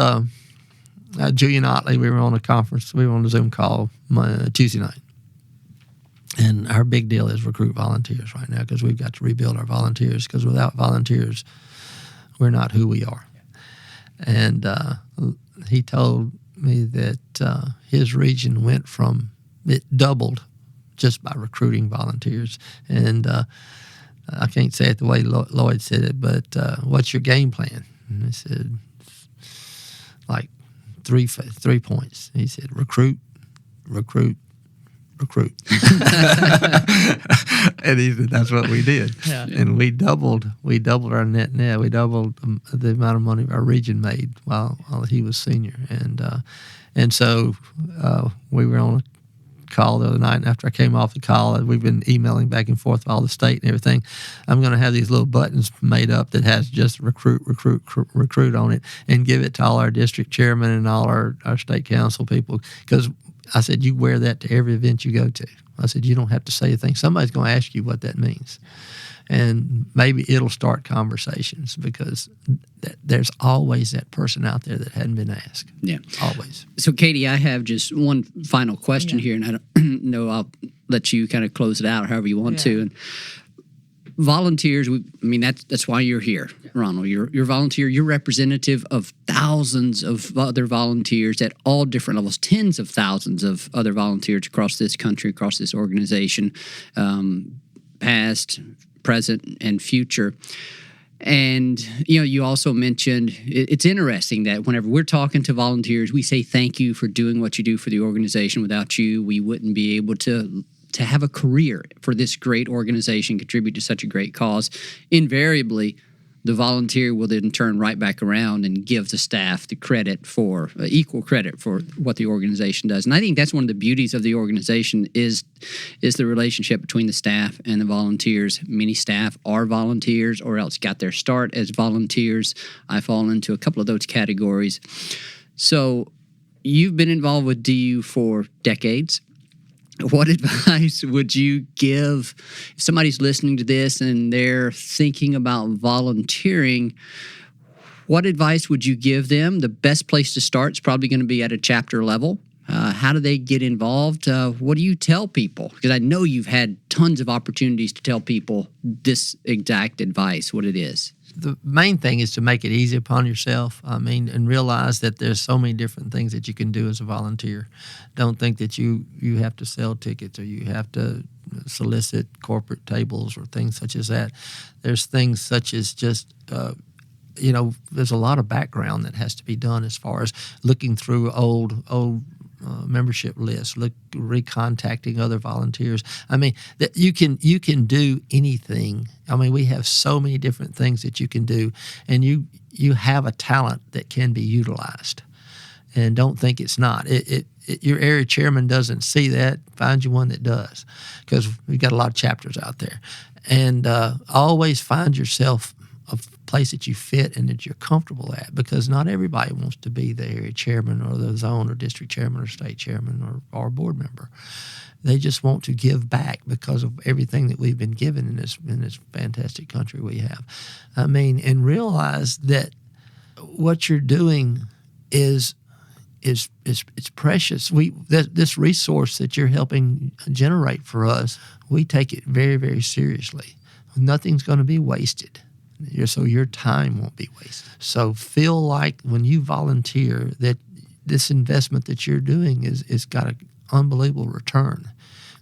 Julian Otley. We were on a conference. We were on a Zoom call Tuesday night. And our big deal is recruit volunteers right now because we've got to rebuild our volunteers because without volunteers, we're not who we are. And he told me that his region it doubled just by recruiting volunteers. And I can't say it the way Lloyd said it, but what's your game plan? And I said, like 3 points. He said, recruit. And he said, that's what we did. Yeah. And we doubled our net. We doubled the amount of money our region made while he was senior. And so we were on a call the other night, and after I came off the call, we've been emailing back and forth with all the state and everything. I'm going to have these little buttons made up that has just recruit on it and give it to all our district chairmen and all our state council people, because I said, you wear that to every event you go to. I said, you don't have to say a thing. Somebody's going to ask you what that means. And maybe it'll start conversations because there's always that person out there that hadn't been asked. Yeah. Always. So, Katie, I have just one final question here, and I don't know, I'll let you kind of close it out however you want to. And volunteers, that's why you're here, Ronal. You're a volunteer. You're representative of thousands of other volunteers at all different levels, tens of thousands of other volunteers across this country, across this organization, past, present, and future. And, you also mentioned, it's interesting that whenever we're talking to volunteers, we say thank you for doing what you do for the organization. Without you, we wouldn't be able to have a career for this great organization, contribute to such a great cause. Invariably, the volunteer will then turn right back around and give the staff the credit for equal credit for what the organization does. And I think that's one of the beauties of the organization is the relationship between the staff and the volunteers. Many staff are volunteers or else got their start as volunteers. I fall into a couple of those categories. So you've been involved with DU for decades. What advice would you give if somebody's listening to this and they're thinking about volunteering? What advice would you give them? The best place to start is probably going to be at a chapter level. How do they get involved? What do you tell people? Because I know you've had tons of opportunities to tell people this exact advice, what it is. The main thing is to make it easy upon yourself. And realize that there's so many different things that you can do as a volunteer. Don't think that you have to sell tickets or you have to solicit corporate tables or things such as that. There's things such as just, there's a lot of background that has to be done as far as looking through old membership lists, recontacting other volunteers. That you can do anything. We have so many different things that you can do, and you have a talent that can be utilized. And don't think it's not. Your area chairman doesn't see that. Find you one that does, because we've got a lot of chapters out there. And always find yourself a place that you fit and that you're comfortable at, because not everybody wants to be the area chairman or the zone or district chairman or state chairman or board member. They just want to give back because of everything that we've been given in this fantastic country we have. And realize that what you're doing is it's precious. This resource that you're helping generate for us, we take it very, very seriously. Nothing's going to be wasted. so your time won't be wasted. So feel like when you volunteer that this investment that you're doing is got an unbelievable return.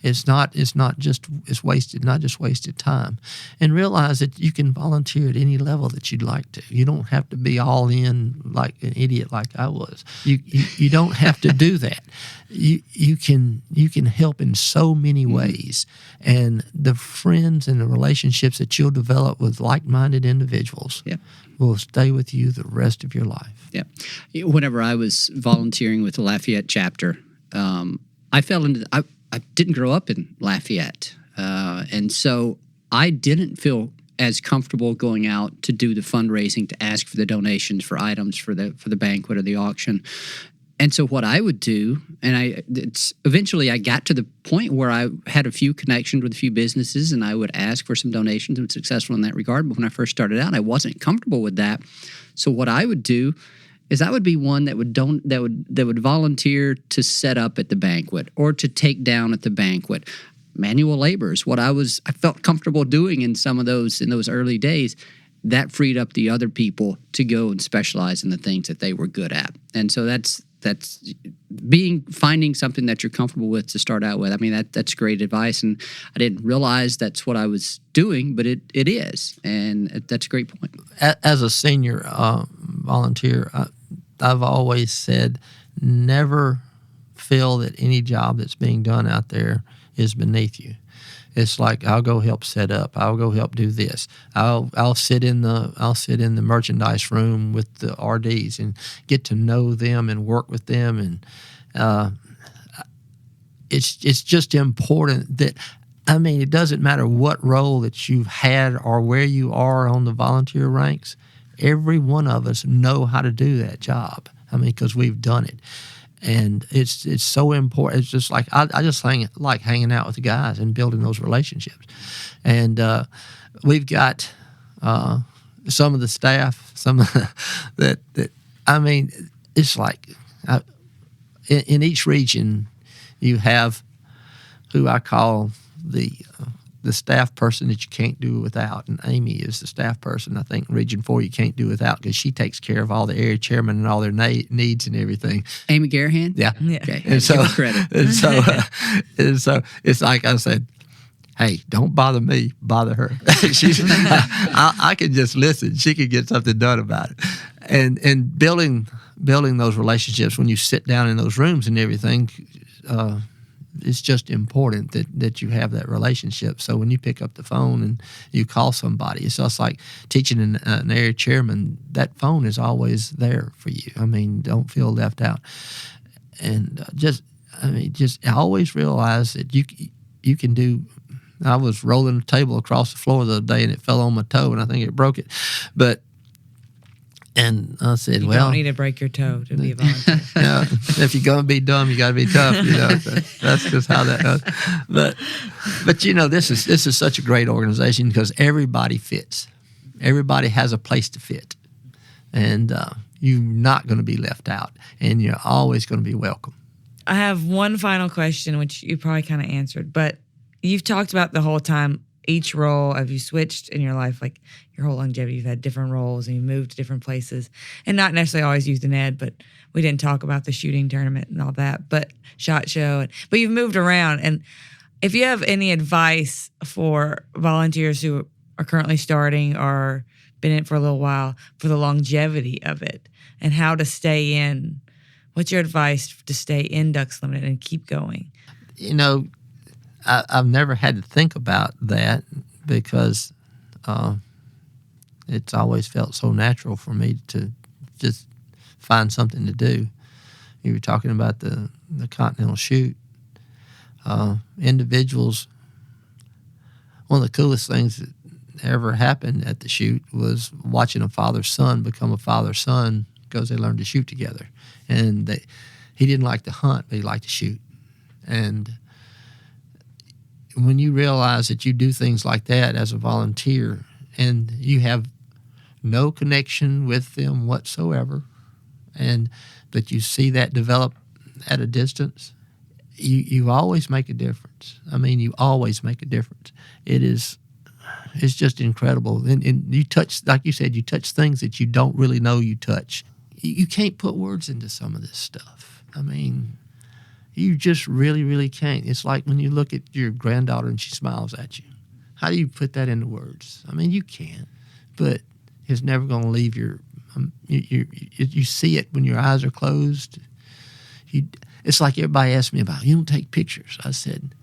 It's not just wasted time. And realize that you can volunteer at any level that you'd like to. You don't have to be all in like an idiot like I was. You don't have to do that. You can help in so many ways. And the friends and the relationships that you'll develop with like-minded individuals will stay with you the rest of your life. Yeah. Whenever I was volunteering with the Lafayette chapter, I fell into I didn't grow up in Lafayette, and so I didn't feel as comfortable going out to do the fundraising, to ask for the donations for items for the banquet or the auction. And so what I would do, and eventually I got to the point where I had a few connections with a few businesses, and I would ask for some donations and was successful in that regard. But when I first started out, I wasn't comfortable with that. So what I would do is I would be one that would volunteer to set up at the banquet or to take down at the banquet. Manual labor is what I felt comfortable doing in those early days. That freed up the other people to go and specialize in the things that they were good at. And so that's finding something that you're comfortable with to start out with. I mean, that's great advice, and I didn't realize that's what I was doing, but it is, and that's a great point. As a senior volunteer, I've always said never feel that any job that's being done out there is beneath you. It's like, I'll go help set up. I'll go help do this. I'll sit in the merchandise room with the RDs and get to know them and work with them. And it's just important that, I mean, it doesn't matter what role that you've had or where you are on the volunteer ranks. Every one of us know how to do that job. I mean, because we've done it. And it's so important. It's just like I just like hanging out with the guys and building those relationships. And we've got some of the staff, that I mean, it's like in each region you have who I call the staff person that you can't do without, and Amy is the staff person. I think Region 4 you can't do without because she takes care of all the area chairmen and all their needs and everything. Amy Garahan? Yeah. Okay. And so, give her credit. and so it's like I said, hey, don't bother me, bother her. I can just listen. She can get something done about it. And building those relationships when you sit down in those rooms and everything, it's just important that you have that relationship. So when you pick up the phone and you call somebody, it's just like teaching an area chairman, that phone is always there for you. I mean, don't feel left out. And just always realize that you can do. I was rolling a table across the floor the other day and it fell on my toe and I think it broke it. And I said, you don't need to break your toe to be a volunteer. Yeah, if you're going to be dumb, you got to be tough. You know, that's just how that goes. But you know, this is such a great organization because everybody fits. Everybody has a place to fit, and you're not going to be left out, and you're always going to be welcome. I have one final question, which you probably kind of answered, but you've talked about the whole time. Each role, have you switched in your life, like your whole longevity, you've had different roles and you've moved to different places, and not necessarily always youth and ed, but we didn't talk about the shooting tournament and all that, but SHOT Show, but you've moved around. And if you have any advice for volunteers who are currently starting or been in it for a little while for the longevity of it and how to stay in, what's your advice to stay in Ducks Limited and keep going? You know, I've never had to think about that because it's always felt so natural for me to just find something to do. You were talking about the Continental Shoot. Individuals, one of the coolest things that ever happened at the shoot was watching a father-son become a father-son because they learned to shoot together. And he didn't like to hunt, but he liked to shoot. And when you realize that you do things like that as a volunteer and you have no connection with them whatsoever, and that you see that develop at a distance, you always make a difference. I mean, you always make a difference. it's just incredible. And you touch, like you said, you touch things that you don't really know you touch. You can't put words into some of this stuff. I mean, you just really, really can't. It's like when you look at your granddaughter and she smiles at you. How do you put that into words? I mean, you can, but it's never going to leave your. You see it when your eyes are closed. It's like everybody asks me about, you don't take pictures. I said,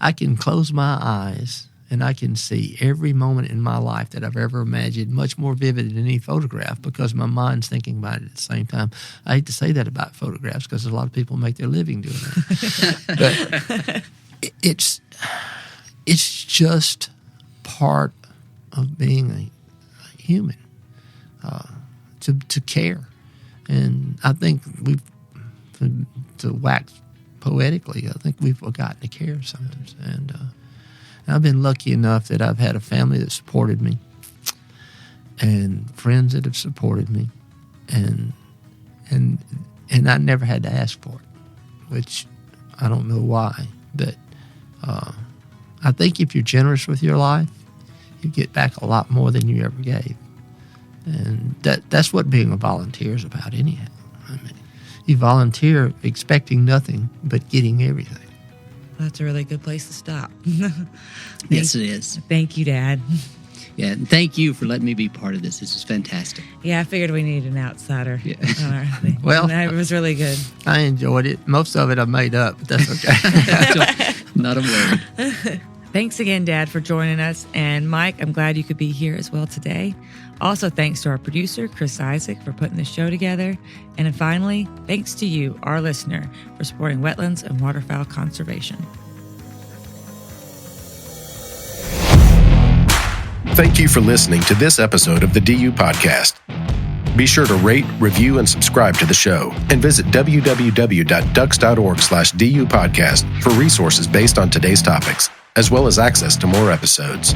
I can close my eyes and I can see every moment in my life that I've ever imagined much more vivid than any photograph because my mind's thinking about it at the same time. I hate to say that about photographs because a lot of people make their living doing that. But it's just part of being a human, to care. And I think to wax poetically, I think we've forgotten to care sometimes. And I've been lucky enough that I've had a family that supported me and friends that have supported me. And I never had to ask for it, which I don't know why. But I think if you're generous with your life, you get back a lot more than you ever gave. And that's what being a volunteer is about anyhow. I mean, you volunteer expecting nothing but getting everything. That's a really good place to stop. Yes, it is. Thank you, Dad. Yeah, and thank you for letting me be part of this. This is fantastic. Yeah, I figured we needed an outsider. Yeah. on our thing. Well, it was really good. I enjoyed it. Most of it I made up, but that's okay. Not a word. Thanks again, Dad, for joining us. And Mike, I'm glad you could be here as well today. Also, thanks to our producer, Chris Isaac, for putting the show together. And then finally, thanks to you, our listener, for supporting wetlands and waterfowl conservation. Thank you for listening to this episode of the DU Podcast. Be sure to rate, review, and subscribe to the show, and visit www.ducks.org/DU Podcast for resources based on today's topics, as well as access to more episodes.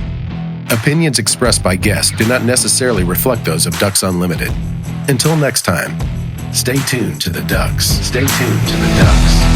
Opinions expressed by guests do not necessarily reflect those of Ducks Unlimited. Until next time, stay tuned to the Ducks. Stay tuned to the Ducks.